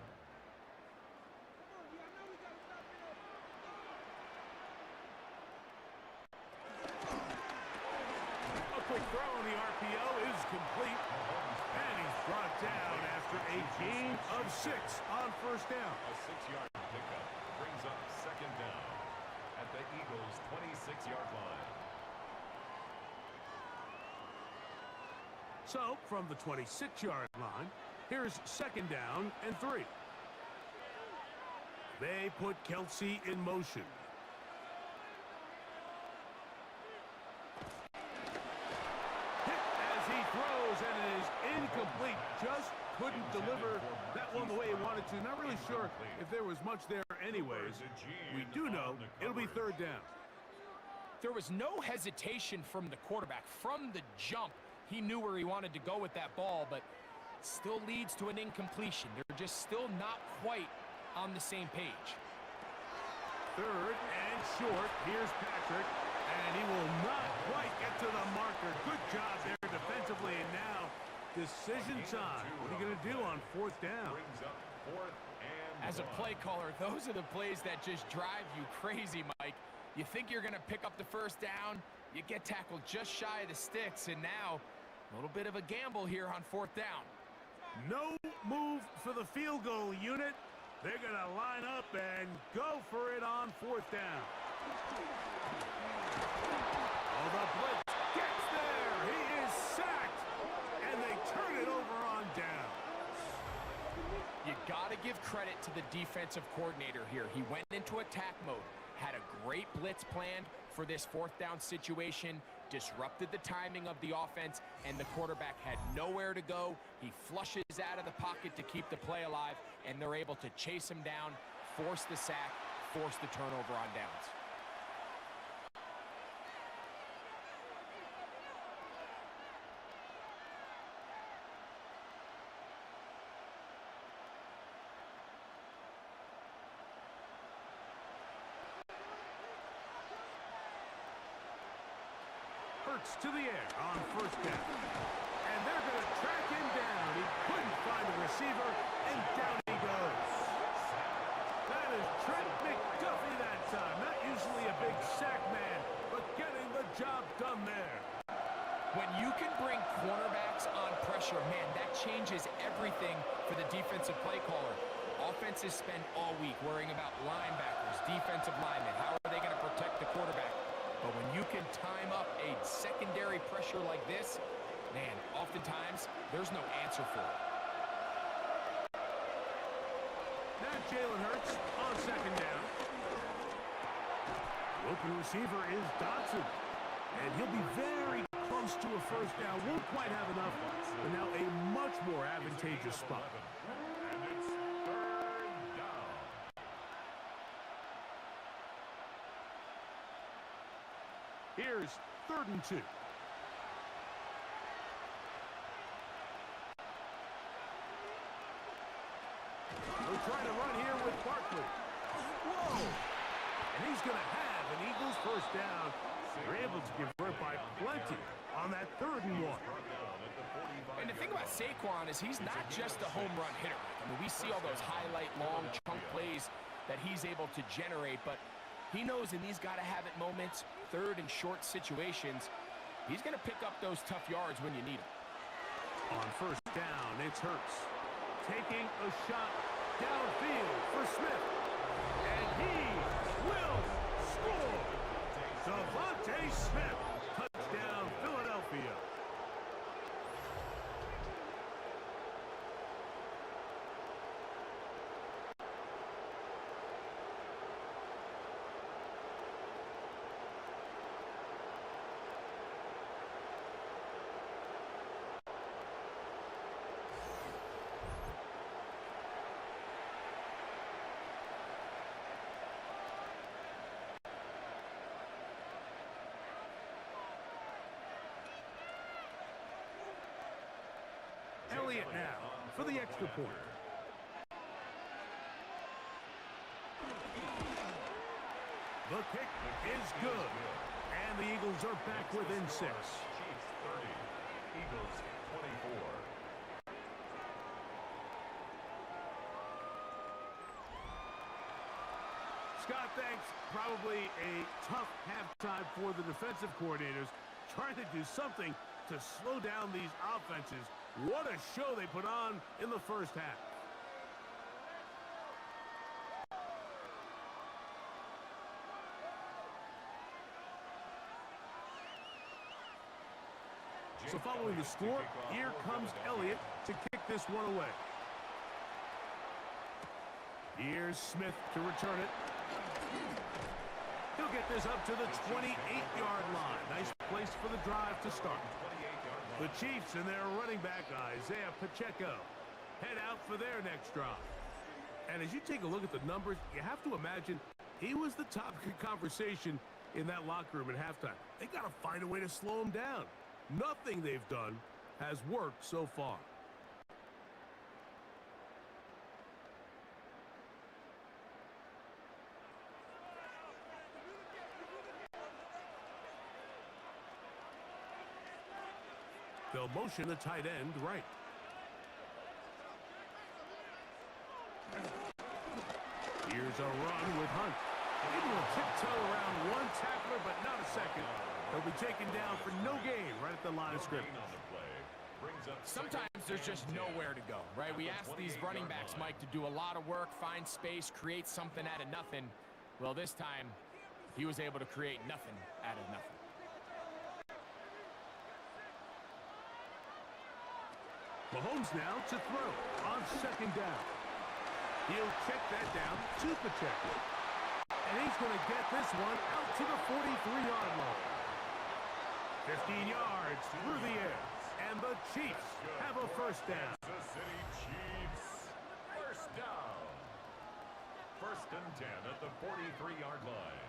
A quick throw on the RPO is complete. And he's brought down after a gain of 6 on 1st down. A 6-yard pickup brings up 2nd down at the Eagles' 26-yard line. So, from the 26-yard line, here's 2nd down and 3. They put Kelsey in motion. Hit as he throws, and it is incomplete. Just couldn't deliver that one the way he wanted to. Not really sure if there was much there anyways. We do know it'll be 3rd down. There was no hesitation from the quarterback. From the jump, he knew where he wanted to go with that ball, but still leads to an incompletion. They're just still not quite on the same page. Third and short. Here's Patrick, and he will not quite get to the marker. Good job there defensively, and now decision time. What are you going to do on fourth down? Brings up fourth and As a play caller, those are the plays that just drive you crazy, Mike. You think you're going to pick up the first down, you get tackled just shy of the sticks, and now a little bit of a gamble here on fourth down. No move for the field goal unit. They're going to line up and go for it on fourth down. Oh, the blitz gets there. He is sacked, and they turn it over on down. You got to give credit to the defensive coordinator here. He went into attack mode, had a great blitz planned for this fourth down situation, disrupted the timing of the offense, and the quarterback had nowhere to go. He flushes out of the pocket to keep the play alive, and they're able to chase him down, force the sack, force the turnover on downs. Hurts to the air on first down. And they're going to track him down. He couldn't find the receiver, and down he goes. That is Trent McDuffie that time. Not usually a big sack man, but getting the job done there. When you can bring cornerbacks on pressure, man, that changes everything for the defensive play caller. Offenses spend all week worrying about linebackers, defensive linemen. How are they going to protect the quarterback? But when you can time up a secondary pressure like this, man, oftentimes there's no answer for it. Now Jalen Hurts on second down. The open receiver is Dotson. And he'll be very close to a first down. Won't quite have enough, but now a much more advantageous spot. And it's third down. Here's 3rd and 2. We're trying to run here with Barkley. Whoa! And he's going to have an Eagles first down. They're able to convert by plenty on that 3rd and 1. And the thing about Saquon is he's not just a home run hitter. I mean, we see all those highlight long chunk plays that he's able to generate, but he knows in these gotta-have-it moments, 3rd and short situations, he's going to pick up those tough yards when you need them. On first down, it's Hurts taking a shot downfield for Smith. And he will score. Devontae Smith, touchdown Philadelphia. Elliott now for the extra point. The kick is good. And the Eagles are back within 6. Chiefs 30, Eagles 24. Scott, thanks. Probably a tough halftime for the defensive coordinators, trying to do something to slow down these offenses. What a show they put on in the first half. So following the score, here comes Elliott to kick this one away. Here's Smith to return it. He'll get this up to the 28-yard line. Nice place for the drive to start. The Chiefs and their running back, Isaiah Pacheco, head out for their next drive. And as you take a look at the numbers, you have to imagine he was the topic of conversation in that locker room at halftime. They got to find a way to slow him down. Nothing they've done has worked so far. They'll motion the tight end right. Here's a run with Hunt. Able to tiptoe around one tackler, but not a second. He'll be taken down for no gain right at the line of scrimmage. Sometimes there's just nowhere to go, right? We ask these running backs, Mike, to do a lot of work, find space, create something out of nothing. Well, this time, he was able to create nothing out of nothing. Mahomes now to throw on second down. He'll check that down to Pacheco. And he's going to get this one out to the 43-yard line. 15 yards through the air. And the Chiefs have a first down. KansasCityChiefs, first down. First and 10 at the 43-yard line.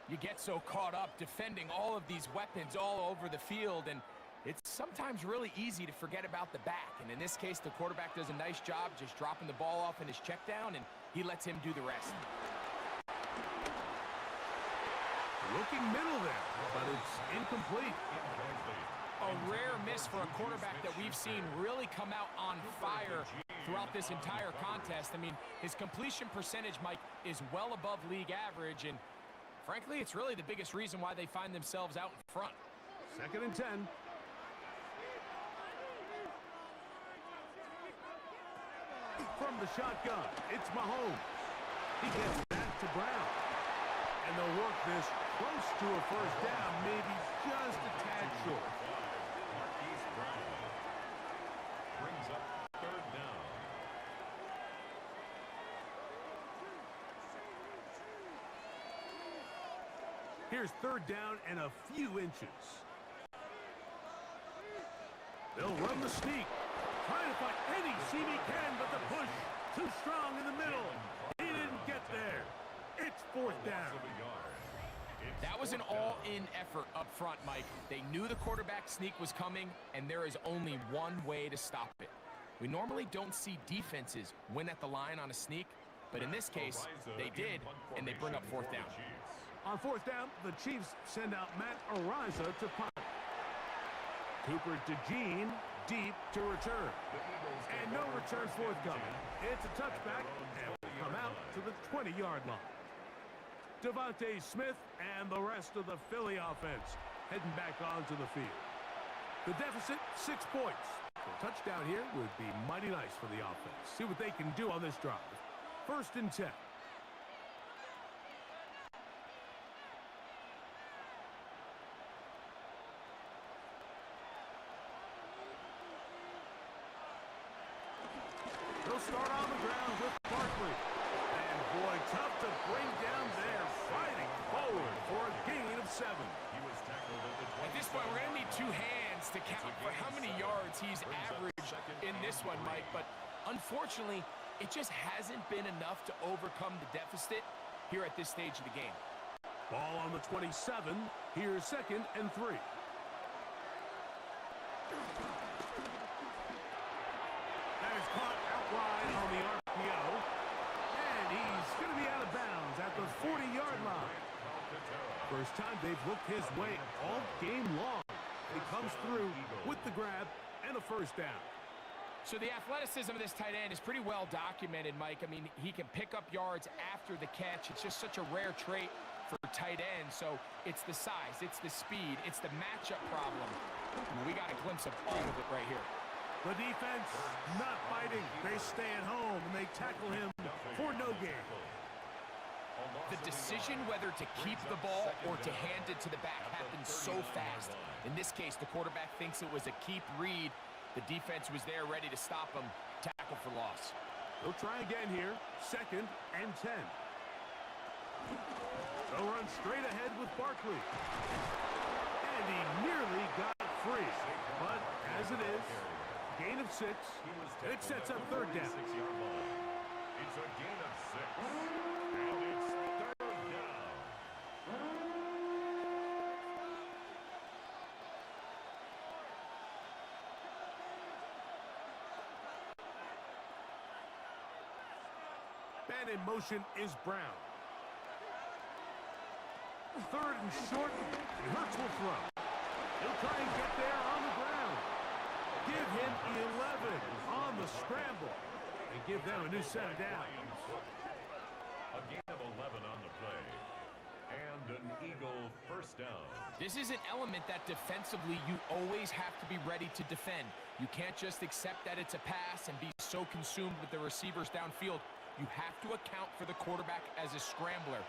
You get so caught up defending all of these weapons all over the field, and it's sometimes really easy to forget about the back. And in this case, the quarterback does a nice job just dropping the ball off in his check down, and he lets him do the rest. Looking middle there, but it's incomplete. A rare miss for a quarterback that we've seen really come out on fire throughout this entire contest. I mean, his completion percentage, Mike, is well above league average, and frankly, it's really the biggest reason why they find themselves out in front. Second and 10. From the shotgun, it's Mahomes. He gets back to Brown. And they'll work this close to a first down, maybe just a tad short. Brings up third down. Here's third down and a few inches. They'll run the sneak. Trying to find any seam he can, but the push too strong in the middle. He didn't get there. It's fourth down. That was an all-in effort up front, Mike. They knew the quarterback sneak was coming, and there is only one way to stop it. We normally don't see defenses win at the line on a sneak, but in this case, they did, and they bring up fourth down. On fourth down, the Chiefs send out Matt Ryzen to punt. Cooper DeJean deep to return. And no return forthcoming. It's a touchback, and will come out to the 20-yard line. Devontae Smith and the rest of the Philly offense heading back onto the field. The deficit, 6 points. A touchdown here would be mighty nice for the offense. See what they can do on this drive. First and 10. They'll start on the ground with Barkley. And boy, tough to bring down there. Fighting forward for a gain of 7. He was tackled at the 20. At this point, we're going to need 2 hands to count for how many yards he's averaged in this one, Mike. But unfortunately, it just hasn't been enough to overcome the deficit here at this stage of the game. Ball on the 27. Here's second and 3. That is caught out wide on the RPO. And he's going to be out of bounds at the 40-yard line. First time they've looked his way all game long. He comes through with the grab and a first down. So the athleticism of this tight end is pretty well documented, Mike. I mean, he can pick up yards after the catch. It's just such a rare trait for tight ends. So it's the size, it's the speed, it's the matchup problem. And we got a glimpse of all of it right here. The defense not fighting. They stay at home and they tackle him for no gain. The decision whether to keep the ball or to hand it to the back happens so fast. In this case, the quarterback thinks it was a keep read. The defense was there ready to stop him. Tackle for loss. They'll try again here. Second and 10. They'll run straight ahead with Barkley. And he nearly got free. But as it is, gain of 6, and it sets up third down. It's a gain of 6, and it's third down. Man in motion is Brown. Third and short, and Hurts will throw. He'll try and get there on the ground. Give him 11 on the scramble, and give them a new set of downs. A gain of 11 on the play, and an Eagle first down. This is an element that defensively you always have to be ready to defend. You can't just accept that it's a pass and be so consumed with the receivers downfield. You have to account for the quarterback as a scrambler.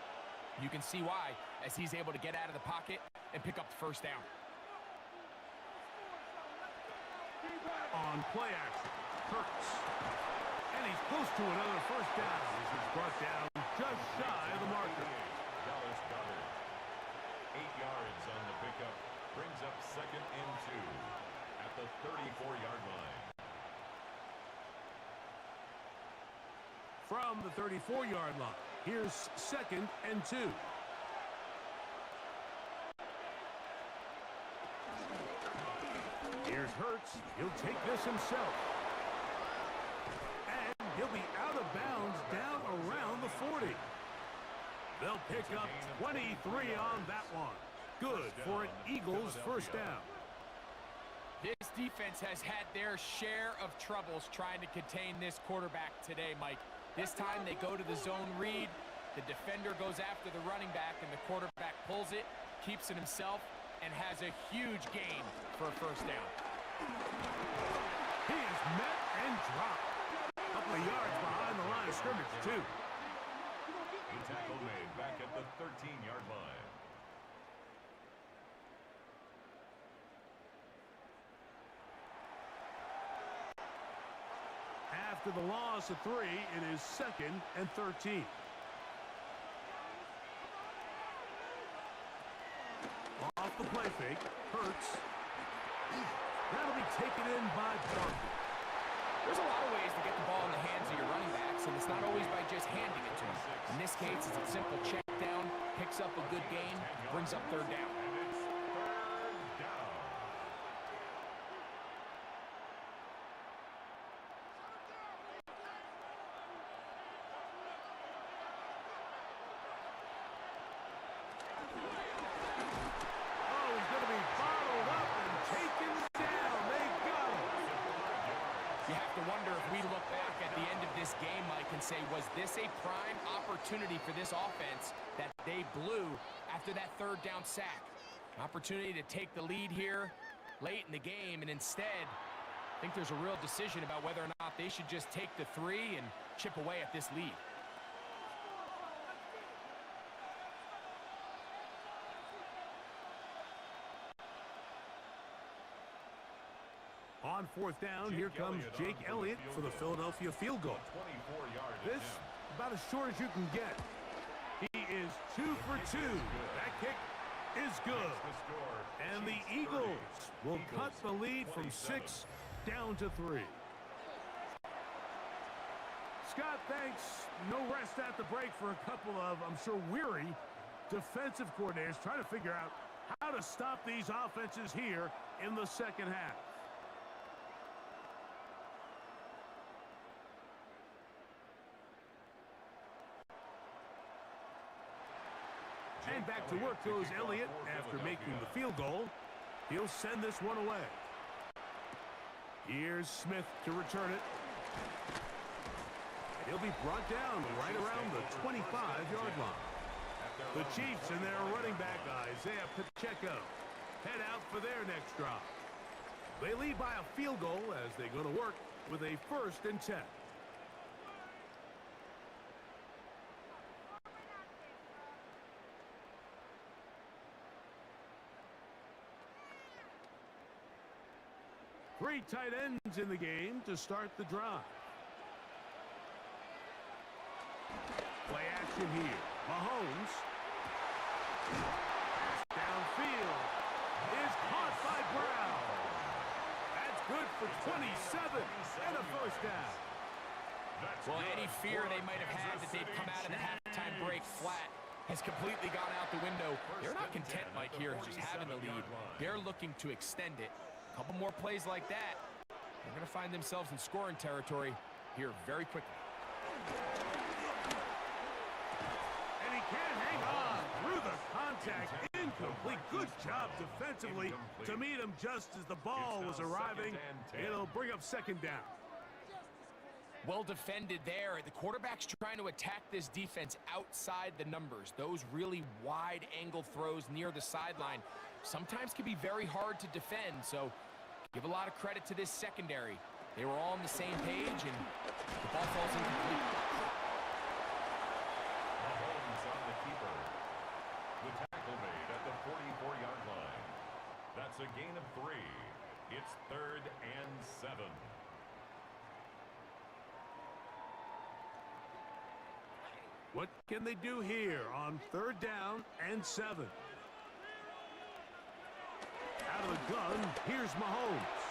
You can see why, as he's able to get out of the pocket and pick up the first down. On play action, Hurts. And he's close to another first down as he's brought down just shy of the marker. Dallas Goedert, 8 yards on the pickup, brings up second and 2 at the 34-yard line. From the 34-yard line, here's second and 2. Here's Hurts. He'll take this himself. And he'll be out of bounds down around the 40. They'll pick up 23 on that one. Good for an Eagles first down. This defense has had their share of troubles trying to contain this quarterback today, Mike. This time they go to the zone read. The defender goes after the running back, and the quarterback pulls it, keeps it himself, and has a huge gain for a first down. He is met and dropped. A couple of yards behind the line of scrimmage, too. The tackle made back at the 13-yard line. After the loss of 3, it is second and 13. Off the play fake, Hurts. That'll be taken in by Barkley. There's a lot of ways to get the ball in the hands of your running backs, and it's not always by just handing it to them. In this case, it's a simple check down, picks up a good gain, brings up third down. Say, was this a prime opportunity for this offense that they blew after that third down sack? An opportunity to take the lead here late in the game, and instead, I think there's a real decision about whether or not they should just take the 3 and chip away at this lead. On fourth down, here comes Jake Elliott for the Philadelphia field goal. This, about as short as you can get. He is 2 for 2. That kick is good. And the Eagles will cut the lead from 6 down to 3. Scott, thanks. No rest at the break for a couple of, I'm sure, weary defensive coordinators trying to figure out how to stop these offenses here in the second half. And back to work goes Elliott after making the field goal. He'll send this one away. Here's Smith to return it. And he'll be brought down right around the 25-yard line. The Chiefs and their running back, Isaiah Pacheco, head out for their next drive. They lead by a field goal as they go to work with a 1st and 10. Three tight ends in the game to start the drive. Play action here. Mahomes. Downfield is caught by Brown. That's good for 27 and a first down. Well, any fear they might have had that they'd come out of the halftime break flat has completely gone out the window. They're not content, Mike, here just having the lead. They're looking to extend it. A couple more plays like that, they're going to find themselves in scoring territory here very quickly. And he can't hang on through the contact. Incomplete. Good job defensively to meet him just as the ball was arriving. It'll bring up second down. Well defended there. The quarterback's trying to attack this defense outside the numbers. Those really wide angle throws near the sideline sometimes can be very hard to defend. So give a lot of credit to this secondary. They were all on the same page, and the ball falls incomplete. Mahomes on the keeper. The tackle made at the 44-yard line. That's a gain of 3. It's 3rd and 7. What can they do here on 3rd down and 7? Out of the gun, here's Mahomes.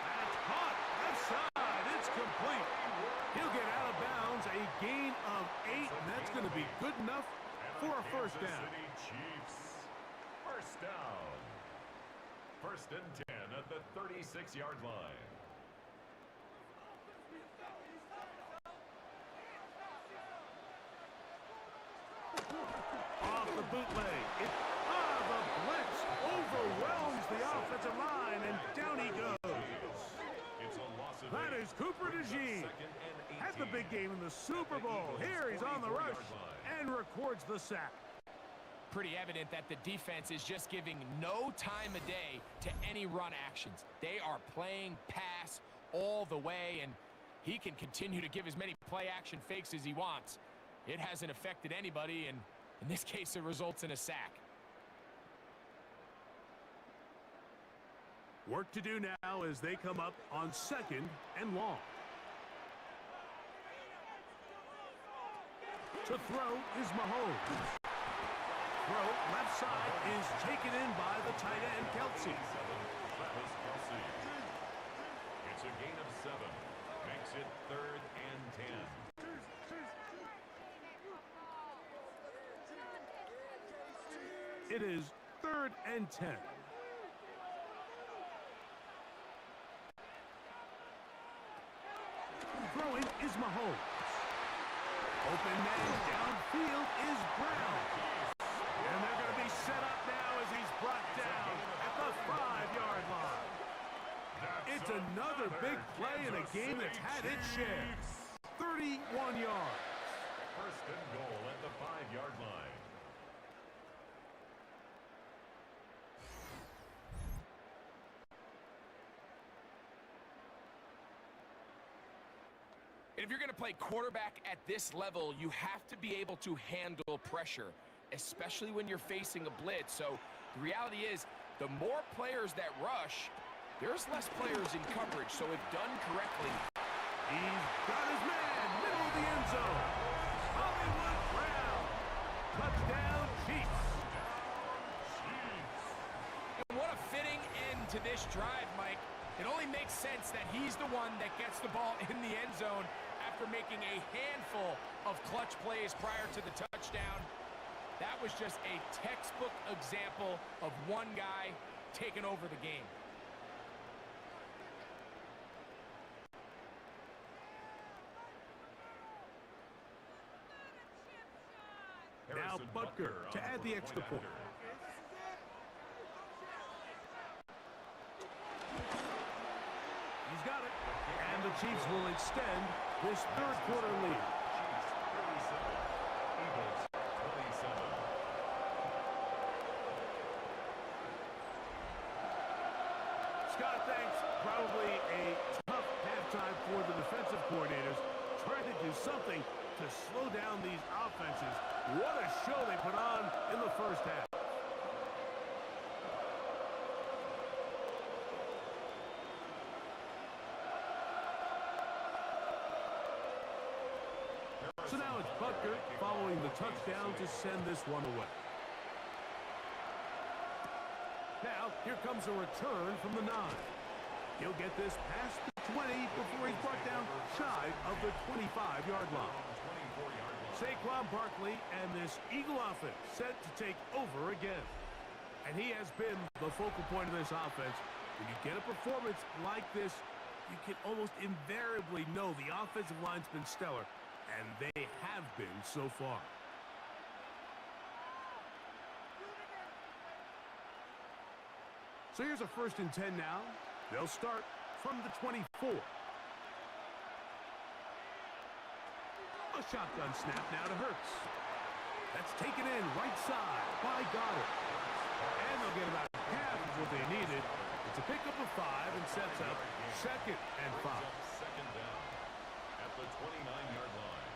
That's caught. Left side. It's complete. He'll get out of bounds. A gain of 8, and that's going to be good enough for a first down. Chiefs. First down. 1st and 10 at the 36-yard line. Off the bootleg. The blitz overwhelms the offensive line, and down he goes. It's a loss of That 8. is Cooper DeJean. Has the big game in the Super Bowl. Here he's on the rush and records the sack. Pretty evident that the defense is just giving no time of day to any run actions. They are playing pass all the way, and he can continue to give as many play-action fakes as he wants. It hasn't affected anybody, and in this case, it results in a sack. Work to do now as they come up on 2nd and long. To throw is Mahomes. Throw left side is taken in by the tight end, Kelsey. That was Kelsey. It's a gain of 7. Makes it 3rd and 10. It is 3rd and 10. Throwing is Mahomes. Open man downfield is Brown. And they're going to be set up now as he's brought down at the 5-yard line. It's another big play in a game that's had its share. 31 yards. 1st and goal at the 5-yard line. And if you're going to play quarterback at this level, you have to be able to handle pressure, especially when you're facing a blitz. So the reality is, the more players that rush, there's less players in coverage. So if done correctly, He's got his man, middle of the end zone. Hollywood Brown. Touchdown, Chiefs. and what a fitting end to this drive, Mike. It only makes sense that he's the one that gets the ball in the end zone after making a handful of clutch plays prior to the touchdown. That was just a textbook example of one guy taking over the game. Now Butker to add the extra point. He's got it. And the Chiefs will extend this 3rd quarter lead. Chiefs 37. Eagles 27. Scott, thanks. Probably a tough halftime for the defensive coordinators. Trying to do something to slow down these offenses. What a show they put on in the first half. So now it's Butker following the touchdown to send this one away. Now, here comes a return from the 9. He'll get this past the 20 before he's brought down shy of the 25-yard line. 24-yard line. Saquon Barkley and this Eagle offense set to take over again. And he has been the focal point of this offense. When you get a performance like this, you can almost invariably know the offensive line's been stellar, and they have been so far. So here's a 1st and 10 now. They'll start from the 24. A shotgun snap now to Hurts. That's taken in right side by Goddard. And they'll get about half of what they needed. It's a pickup of 5 and sets up 2nd and 5. Second down at the 29-yard line.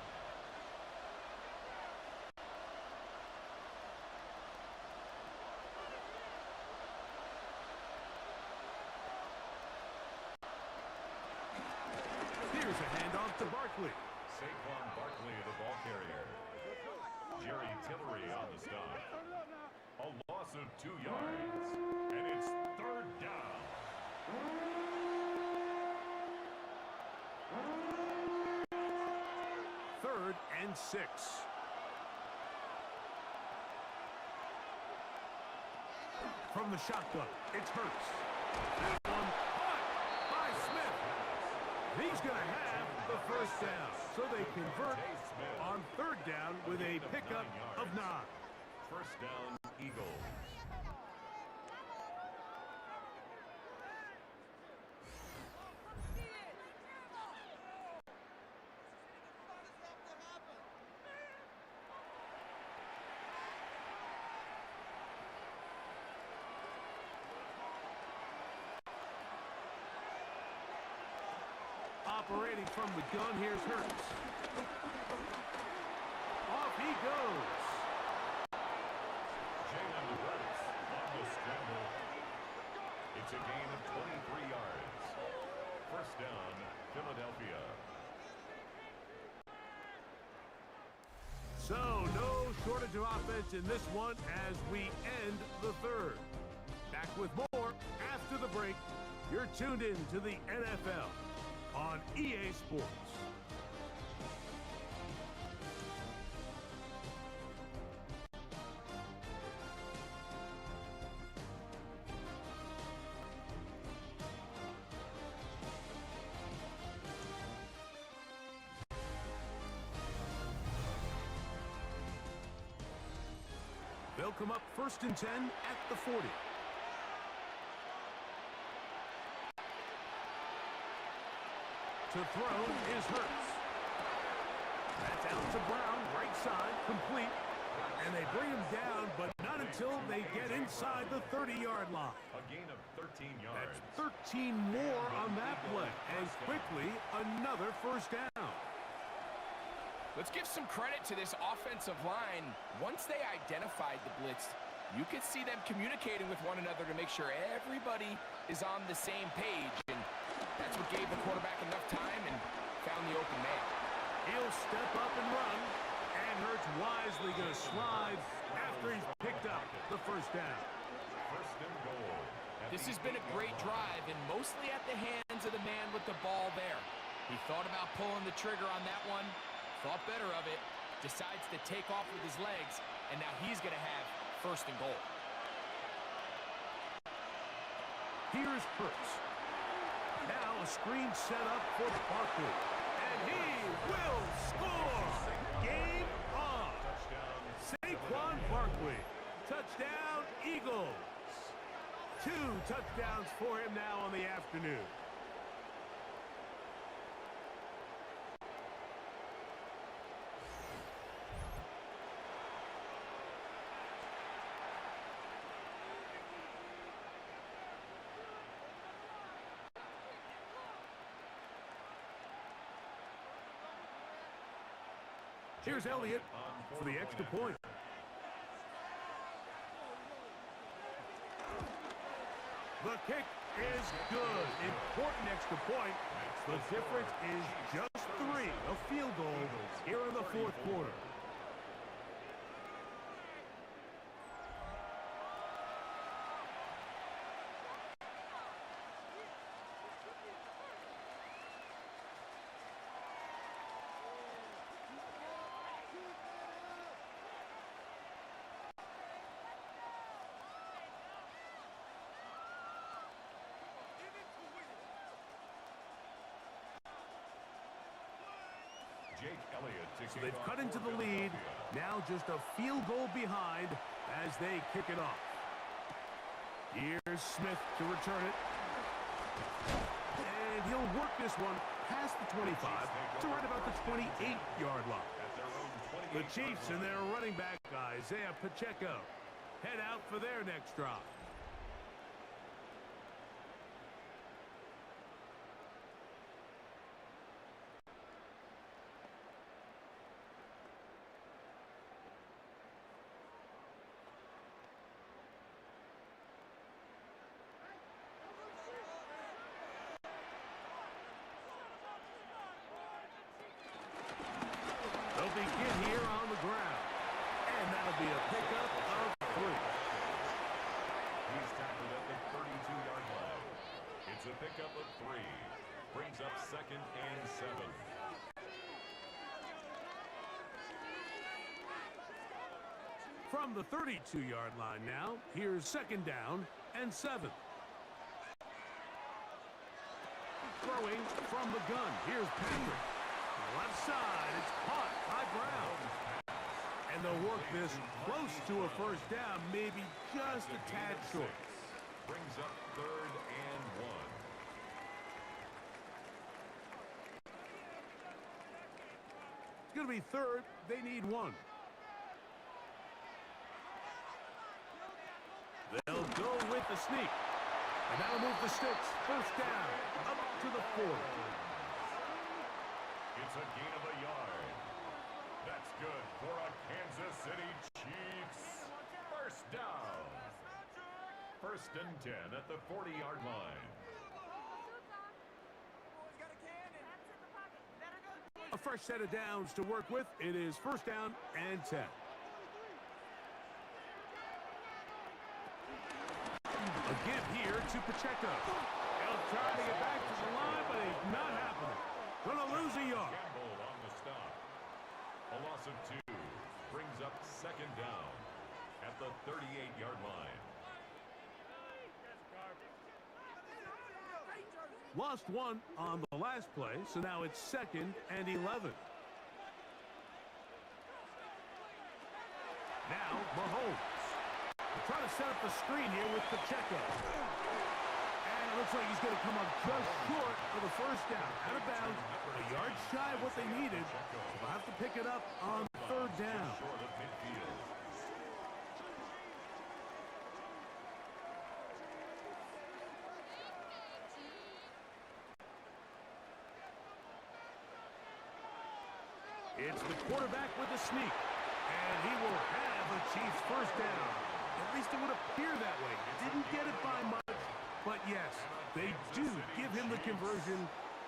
Here's a handoff to Barkley. Saquon Barkley, the ball carrier. Jerry Tillery on the stop. A loss of 2 yards, and it's 3rd down. Third and 6. From the shotgun, it's Hurts. That one caught by Smith. He's going to have the 1st down. So they convert on 3rd down with a pickup of 9. 1st down, Eagles. Operating from the gun, here's Hurts. Off he goes. Jalen Hurts on the scramble. It's a gain of 23 yards. 1st down, Philadelphia. So, no shortage of offense in this one as we end the 3rd. Back with more after the break. You're tuned in to the NFL on EA Sports. They'll come up 1st and 10 at the 40. To throw is Hurts. That's out to Brown, right side, complete. And they bring him down, but not until they get inside the 30-yard line. A gain of 13 yards. That's 13 more on that play. And quickly, another 1st down. Let's give some credit to this offensive line. Once they identified the blitz, you could see them communicating with one another to make sure everybody is on the same page. And that's what gave the quarterback enough time and found the open man. He'll step up and run. And Hurts wisely going to slide after he's picked up the 1st down. 1st and goal. This has been a great drive, and mostly at the hands of the man with the ball there. He thought about pulling the trigger on that one, thought better of it, decides to take off with his legs, and now he's going to have 1st and goal. Here's Hurts. Now a screen set up for Barkley. And he will score! Game on! Saquon Barkley. Touchdown, Eagles. 2 touchdowns for him now on the afternoon. Here's Elliott for the extra point. The kick is good. Important extra point. The difference is just 3. A field goal here in the 4th quarter. Jake Elliott to So kick they've off cut into for the lead. Philadelphia. Now just a field goal behind as they kick it off. Here's Smith to return it. And he'll work this one past the 25 to right about the 28-yard line. At their own The 28-yard Chiefs and line. their running back, Isaiah Pacheco, head out for their next drive. They'll begin here on the ground. And that'll be a pickup of 3. He's tackled at the 32-yard line. It's a pickup of 3. Brings up 2nd and 7. From the 32-yard line now, here's 2nd down and 7. Throwing from the gun, here's Patrick. Left side, it's caught by Brown. And they'll work this close to a first down, maybe just a tad short. Brings up 3rd and 1. It's going to be 3rd. They need 1. They'll go with the sneak. And that'll move the sticks. First down, up to the 40. It's a gain of a yard. That's good for a Kansas City Chiefs. First down. 1st and 10 at the 40-yard line. A fresh set of downs to work with. It is 1st down and 10. A give here to Pacheco. He'll try to get back to the line, but it's not happening. Gonna lose a yard. Campbell on the stop. A loss of 2. Brings up 2nd down at the 38-yard line. Lost 1 on the last play, so now it's 2nd and 11. Now, Mahomes. Trying to set up the screen here with Pacheco. And it looks like he's going to come up just short for the first down. Out of bounds, a yard shy of what they needed. So they'll have to pick it up on 3rd down. Short of midfield. It's the quarterback with the sneak. And he will have the Chiefs' first down. At least it would appear that way. Didn't get it by much, but yes, they do give him the conversion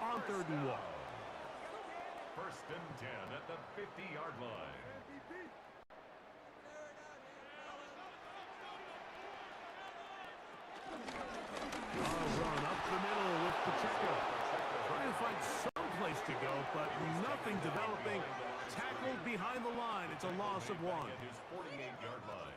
on 3rd and 1. 1st and 10 at the 50-yard line. Run up the middle with Pacheco. Trying to find some place to go, but nothing developing. Tackled behind the line. It's a loss of 1. At his 48-yard line.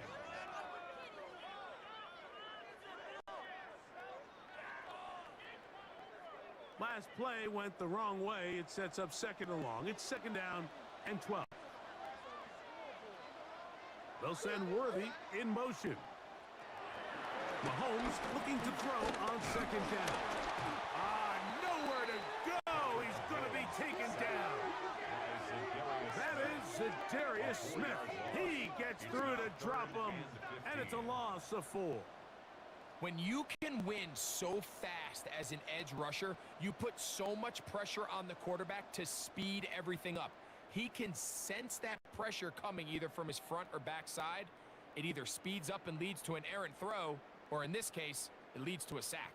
Last play went the wrong way. It sets up 2nd and long. It's 2nd down and 12. They'll send Worthy in motion. Mahomes looking to throw on 2nd down. Nowhere to go. He's going to be taken down. That is Zadarius Smith. He gets through to drop him, and it's a loss of 4. When you can win so fast as an edge rusher, you put so much pressure on the quarterback to speed everything up. He can sense that pressure coming either from his front or back side. It either speeds up and leads to an errant throw, or in this case, it leads to a sack.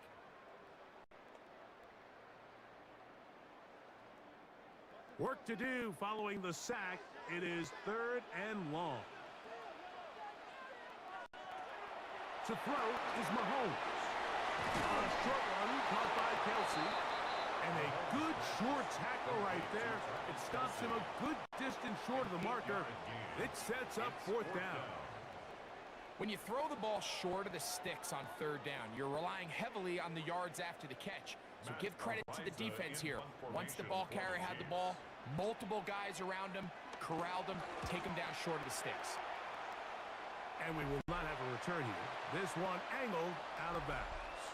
Work to do following the sack. It is 3rd and long. To throw is Mahomes. On a short one caught by Kelsey. And a good short tackle right there. It stops him a good distance short of the marker. It sets up 4th down. When you throw the ball short of the sticks on 3rd down, you're relying heavily on the yards after the catch. So give credit to the defense here. Once the ball carrier had the ball, Multiple guys around him, corralled him, take him down short of the sticks. And we will not have a return here. This one angled out of bounds.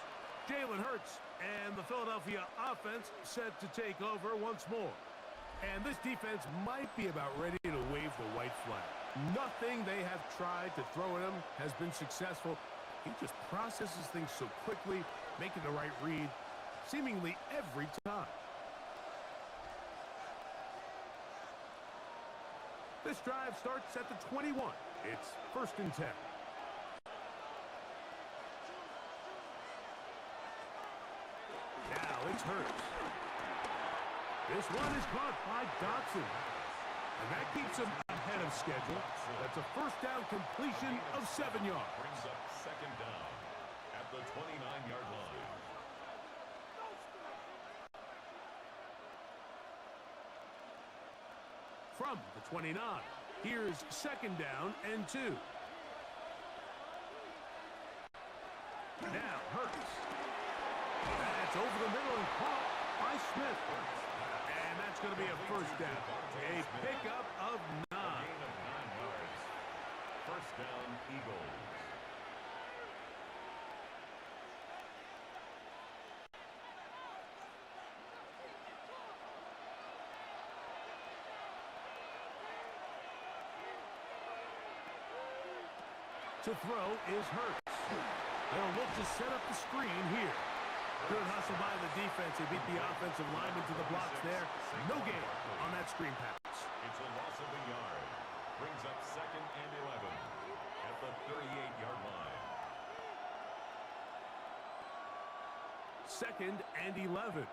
Jalen Hurts and the Philadelphia offense set to take over once more. And this defense might be about ready to wave the white flag. Nothing they have tried to throw at him has been successful. He just processes things so quickly, making the right read seemingly every time. This drive starts at the 21. It's 1st and 10. Now it's Hurts. This one is caught by Dotson. And that keeps him ahead of schedule. That's a 1st down completion of 7 yards. Brings up 2nd down at the 29-yard line. From the 29, here's 2nd down and 2. Now Hurts. That's over the middle and caught by Smith. And that's going to be a 1st down. A pickup of 9. Gain of 9 yards. 1st down, Eagles. To throw is Hurts. They'll look to set up the screen here. Good hustle by the defense. They beat the offensive lineman to the blocks there. No gain on that screen pass. It's a loss of a yard. Brings up 2nd and 11 at the 38-yard line. 2nd and 11.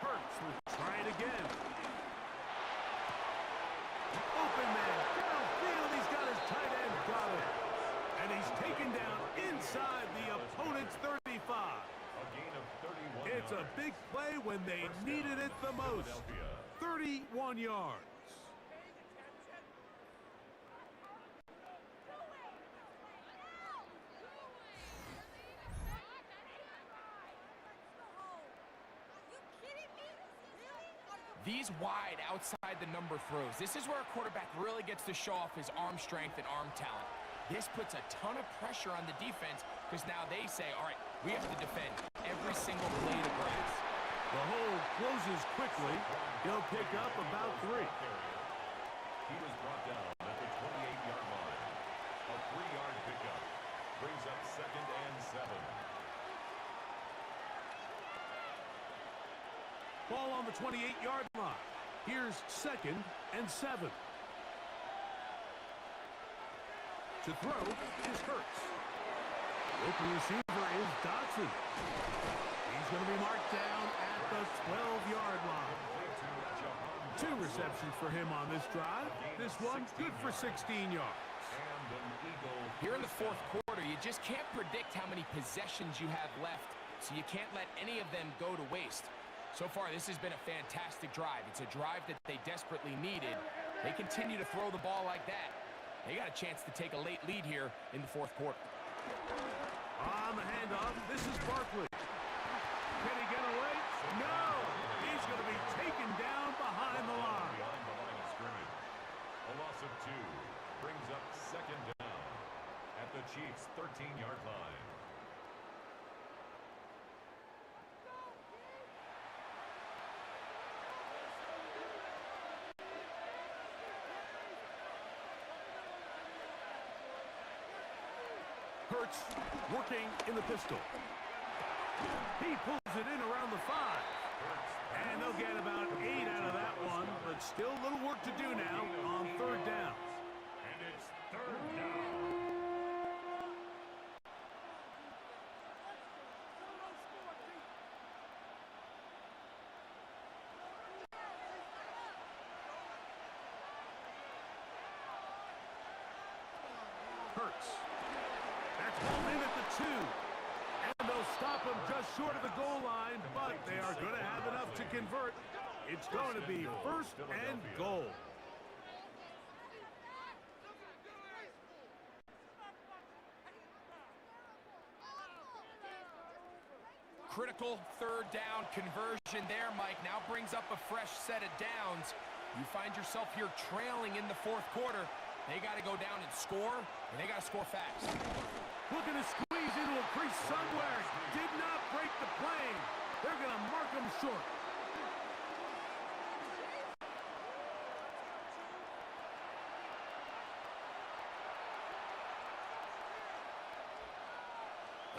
Hurts will try it again. Open man, downfield, he's got his tight end, got it. And he's taken down inside the opponent's 35. A gain of 31 It's a big play when they needed it the most. 31 yards. These wide outside the number throws. This is where a quarterback really gets to show off his arm strength and arm talent. This puts a ton of pressure on the defense because now they say, all right, we have to defend every single blade of grass. The hole closes quickly. He'll pick up about 3. He was brought down at the 28-yard line. A 3-yard pickup. Brings up 2nd and 7. Ball on the 28-yard line. Here's 2nd and 7. To throw is Hurts. The open receiver is Dotson. He's going to be marked down at the 12-yard line. 2 receptions for him on this drive. This one good for 16 yards. Here in the 4th quarter, you just can't predict how many possessions you have left, so you can't let any of them go to waste. So far, this has been a fantastic drive. It's a drive that they desperately needed. They continue to throw the ball like that. They got a chance to take a late lead here in the 4th quarter. On the handoff, this is Barkley. Can he get away? No! He's going to be taken down behind the line. Behind the line of scrimmage. A loss of 2. Brings up 2nd down at the Chiefs' 13-yard line. Hurts working in the pistol. He pulls it in around the 5. And they'll get about 8 out of that one, but still a little work to do now on 3rd down. And it's 3rd down. Hurts. That's ball in at the 2. And they'll stop him just short of the goal line, but they are going to have enough to convert. It's going to be 1st and goal. critical third down conversion there, Mike. Now brings up a fresh set of downs. You find yourself here trailing in the fourth quarter. They got to go down and score, and they got to score fast. Looking to squeeze into a crease somewhere. Did not break the plane. They're going to mark him short.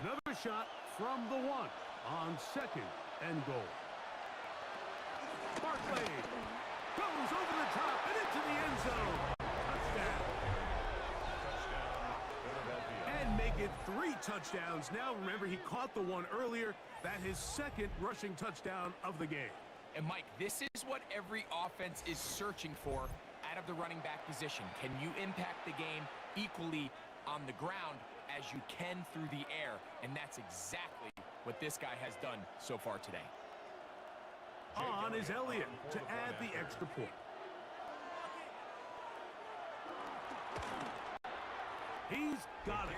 Another shot from the one on second and goal. Barkley goes over the top and into the end zone. Touchdown. And make it 3 touchdowns. Now, remember, he caught the one earlier. That his second rushing touchdown of the game. And, Mike, this is what every offense is searching for out of the running back position. Can you impact the game equally on the ground as you can through the air? And that's exactly what this guy has done so far today. On is Elliott to add the extra point. He's got it.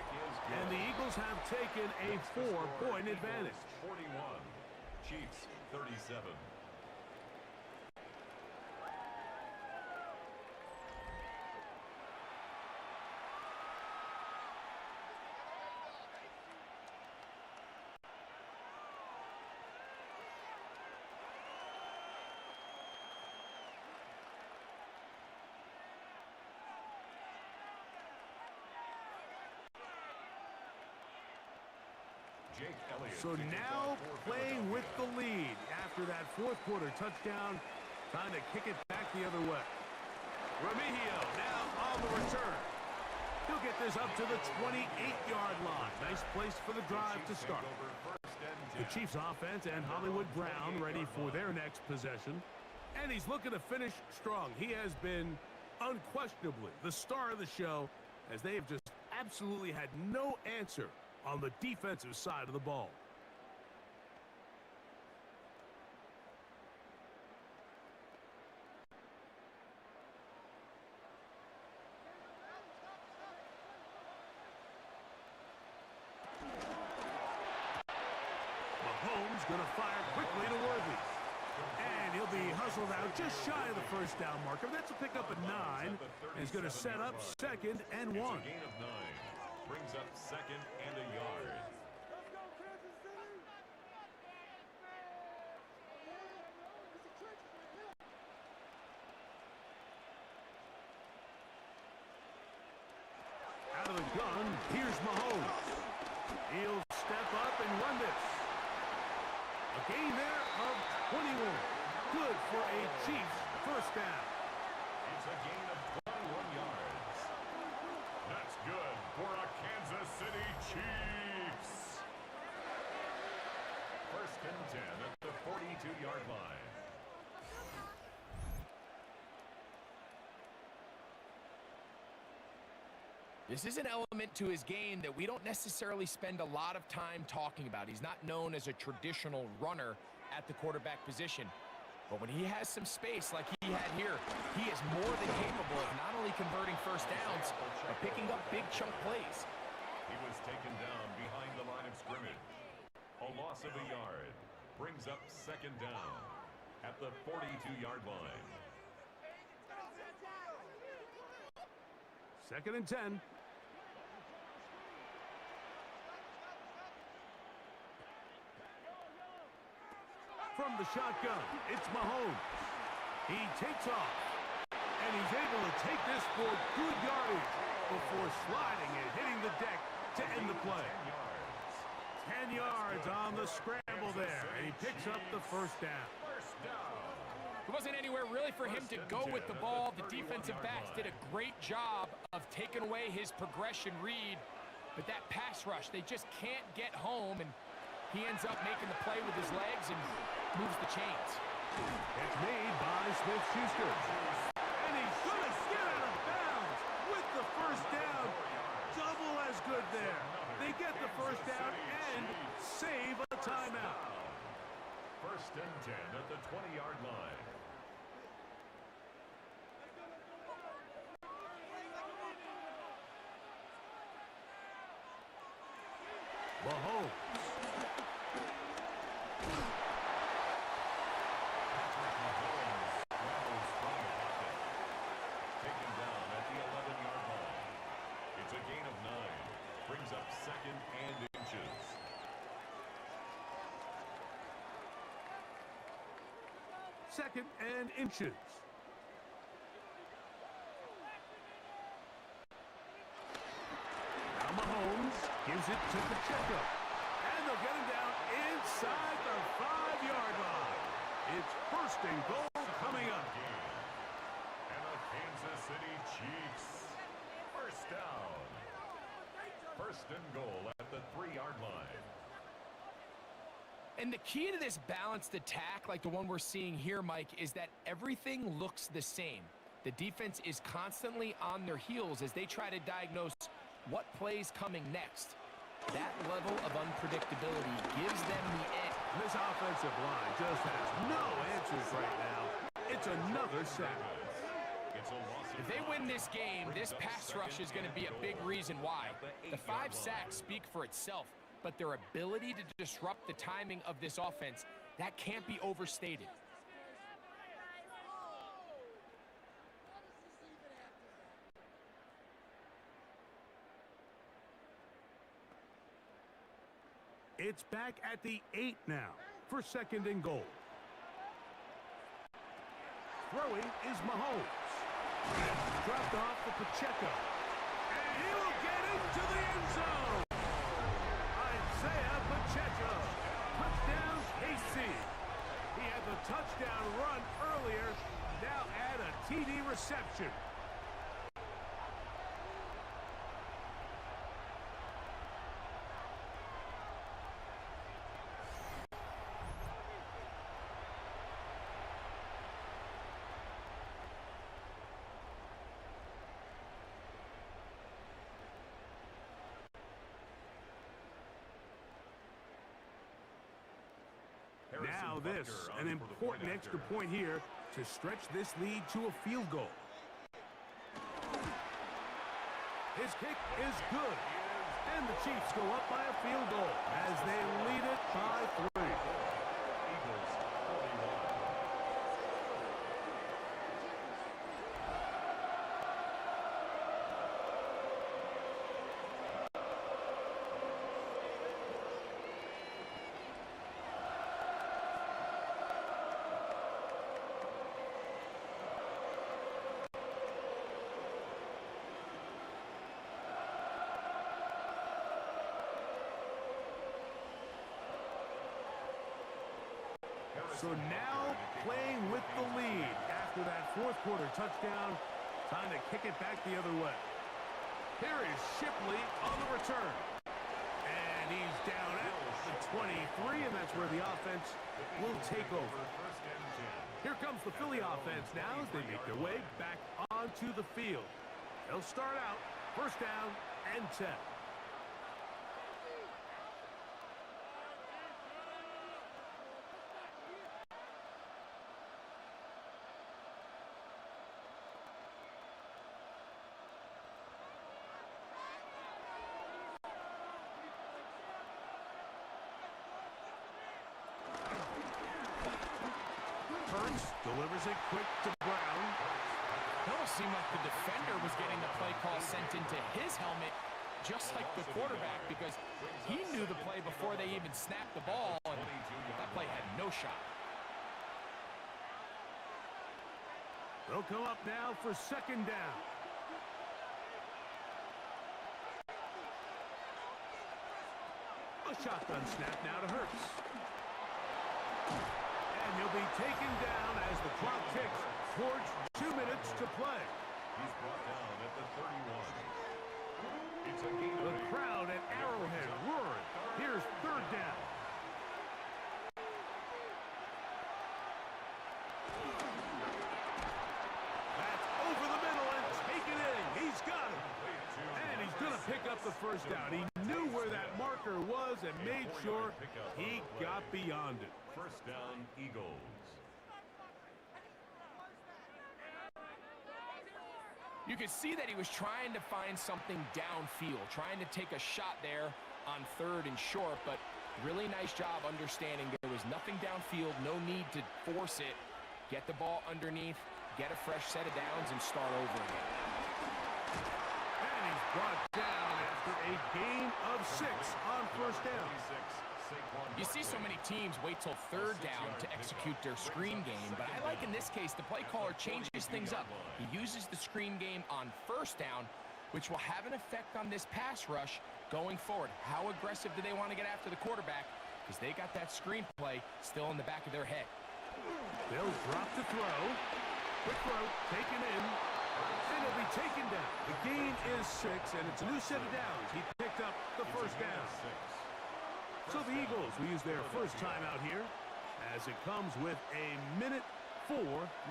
And the Eagles have taken a 4-point advantage. 41, Chiefs 37. So now playing with the lead after that fourth quarter touchdown, trying to kick it back the other way. Remigio now on the return. He'll get this up to the 28-yard line. Nice place for the drive to start. The Chiefs offense and Hollywood Brown ready for their next possession. And he's looking to finish strong. He has been unquestionably the star of the show, as they have just absolutely had no answer on the defensive side of the ball. Mahomes going to fire quickly to Worthy. And he'll be hustled out just shy of the first down marker. That's a pickup at 9. And he's going to set up second and 1. It's a gain of 9. Brings up second and a yard. Out of the gun, here's Mahomes. He'll step up and run this. A gain there of 21. Good for a Chiefs first down. It's a gain of 21 yards. That's good for a Kansas City Chiefs. First and 10 at the 42-yard line. This is an element to his game that we don't necessarily spend a lot of time talking about. He's not known as a traditional runner at the quarterback position. But when he has some space like he had here, he is more than capable of not only converting first downs, but picking up big chunk plays. He was taken down behind the line of scrimmage. A loss of a yard brings up second down at the 42-yard line. Second and 10. From the shotgun, it's Mahomes. He takes off, and he's able to take this for good yardage before sliding and hitting the deck to end the play. 10 yards on the scramble there, and he picks up the first down. There wasn't anywhere really for him to go with the ball. The defensive backs did a great job of taking away his progression read, but that pass rush, they just can't get home, and he ends up making the play with his legs and moves the chains. It's made by Smith-Schuster. And he's going to get out of bounds with the first down. Double as good there. They get the first down and save a timeout. First and 10 at the 20-yard line. Mahomes. 2nd and inches. Now Mahomes gives it to Pacheco. And they'll get him down inside the 5-yard line. It's 1st and goal coming up. And the Kansas City Chiefs. 1st down. 1st and goal at the 3-yard line. And the key to this balanced attack, like the one we're seeing here, Mike, is that everything looks the same. The defense is constantly on their heels as they try to diagnose what play's coming next. That level of unpredictability gives them the edge. This offensive line just has no answers right now. It's another sack. If they win this game, this pass rush is going to be a big reason why. The 5 sacks speak for itself, but their ability to disrupt the timing of this offense, that can't be overstated. It's back at the 8 now for 2nd and goal. Throwing is Mahomes. Dropped off for Pacheco. And he will get into the end zone. Isaiah Pacheco. Touchdown, KC. He had the touchdown run earlier. Now add a TD reception. Now this, an important extra point here to stretch this lead to a field goal. His kick is good. And the Chiefs go up by a field goal as they lead it by 3. Eagles 41. So now playing with the lead after that 4th quarter touchdown. Time to kick it back the other way. Here is Shipley on the return. And he's down at the 23, and that's where the offense will take over. Here comes the Philly offense now as they make their way back onto the field. They'll start out 1st down and 10. Delivers it quick to Brown. It almost seemed like the defender was getting the play call sent into his helmet, just like the quarterback, because he knew the play before they even snapped the ball, and that play had no shot. They'll come up now for 2nd down. A shotgun snap now to Hurts. And he'll be taken down as the clock ticks towards 2 minutes to play. He's brought down at the 31. It's a gain of The 8. crowd at Arrowhead roaring. Here's 3rd down. That's over the middle and taken in. He's got it. And he's going to pick up the 1st down. He knew where that marker was and made sure he got beyond it. 1st down, Eagles. You could see that he was trying to find something downfield, trying to take a shot there on 3rd and short, but really nice job understanding there was nothing downfield, no need to force it. Get the ball underneath, get a fresh set of downs, and start over again. And he's brought down after a gain of 6 on 1st down. You see so many teams wait till third down to execute their screen game, but I like in this case the play caller changes things up. He uses the screen game on first down, which will have an effect on this pass rush going forward. How aggressive do they want to get after the quarterback? Because they got that screen play still in the back of their head. They'll drop the throw. Quick throw, taken in, and it'll be taken down. The gain is 6, and it's a new set of downs. He picked up the first down. So the Eagles will use their first timeout here as it comes with a minute 4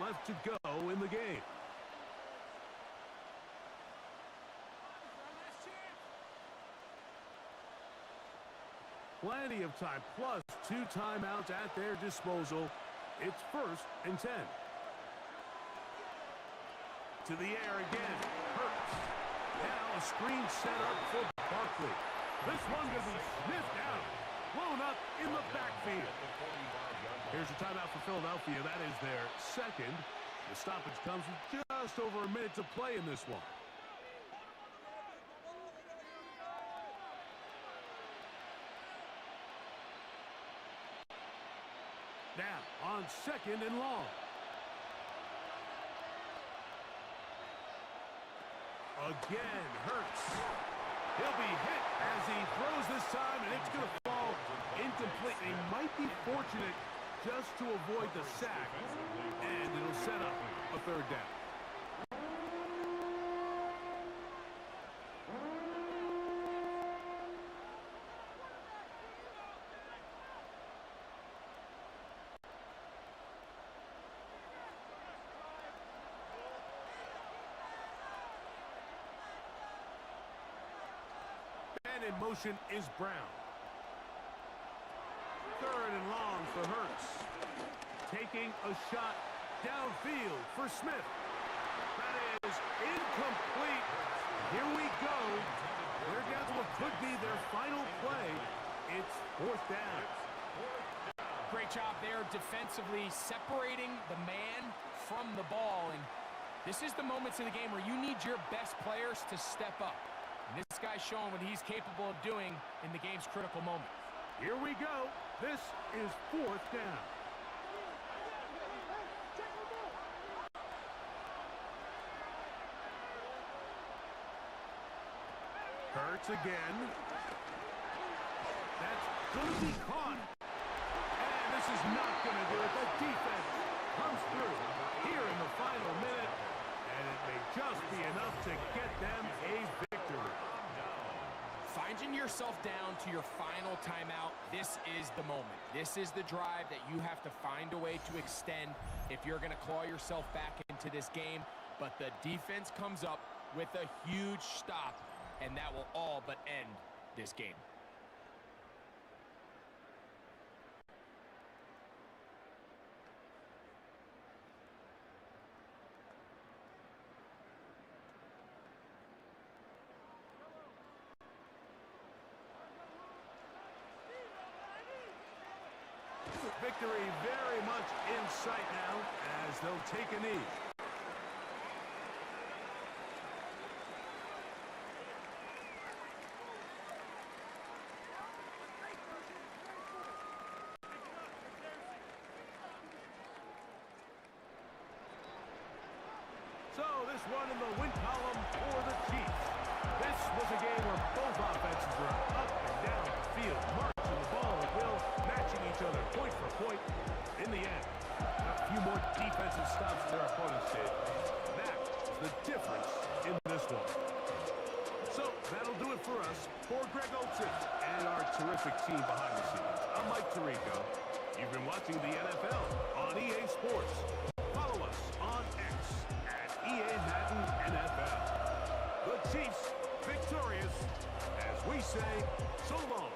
left to go in the game. Plenty of time, plus 2 timeouts at their disposal. It's 1st and 10. To the air again. Hurts. Now a screen set up for Barkley. This one going to be sniffed out. Blown up in the backfield. Here's a timeout for Philadelphia. That is their second. The stoppage comes with just over a minute to play in this one. Now on 2nd and long. Again, Hurts. He'll be hit as he throws this time, and it's going to fall incomplete. They might be fortunate just to avoid the sack, and it'll set up a 3rd down. In motion is Brown. 3rd and long for Hurts. Taking a shot downfield for Smith. That is incomplete. Here we go. They're down to what could be their final play. It's 4th down. Great job there defensively, separating the man from the ball. And this is the moments in the game where you need your best players to step up. And this guy's showing what he's capable of doing in the game's critical moment. Here we go. This is 4th down. Hurts again. That's going to be caught. And this is not going to do it. The defense comes through here in the final minute. And it may just be enough to get them a victory. Finding yourself down to your final timeout, this is the moment. This is the drive that you have to find a way to extend if you're going to claw yourself back into this game. But the defense comes up with a huge stop, and that will all but end this game. Victory very much in sight now as they'll take a knee. So this one in the win column for the Chiefs. This was a game where both offenses were up and down the field, marching the ball at will, matching each other point for point. In the end, a few more defensive stops than their opponents did. That is the difference in this one. So that'll do it for us. For Greg Olson and our terrific team behind the scenes, I'm Mike Tirico. You've been watching the NFL on EA Sports. Follow us on X at EA Madden NFL. The Chiefs victorious as we say so long.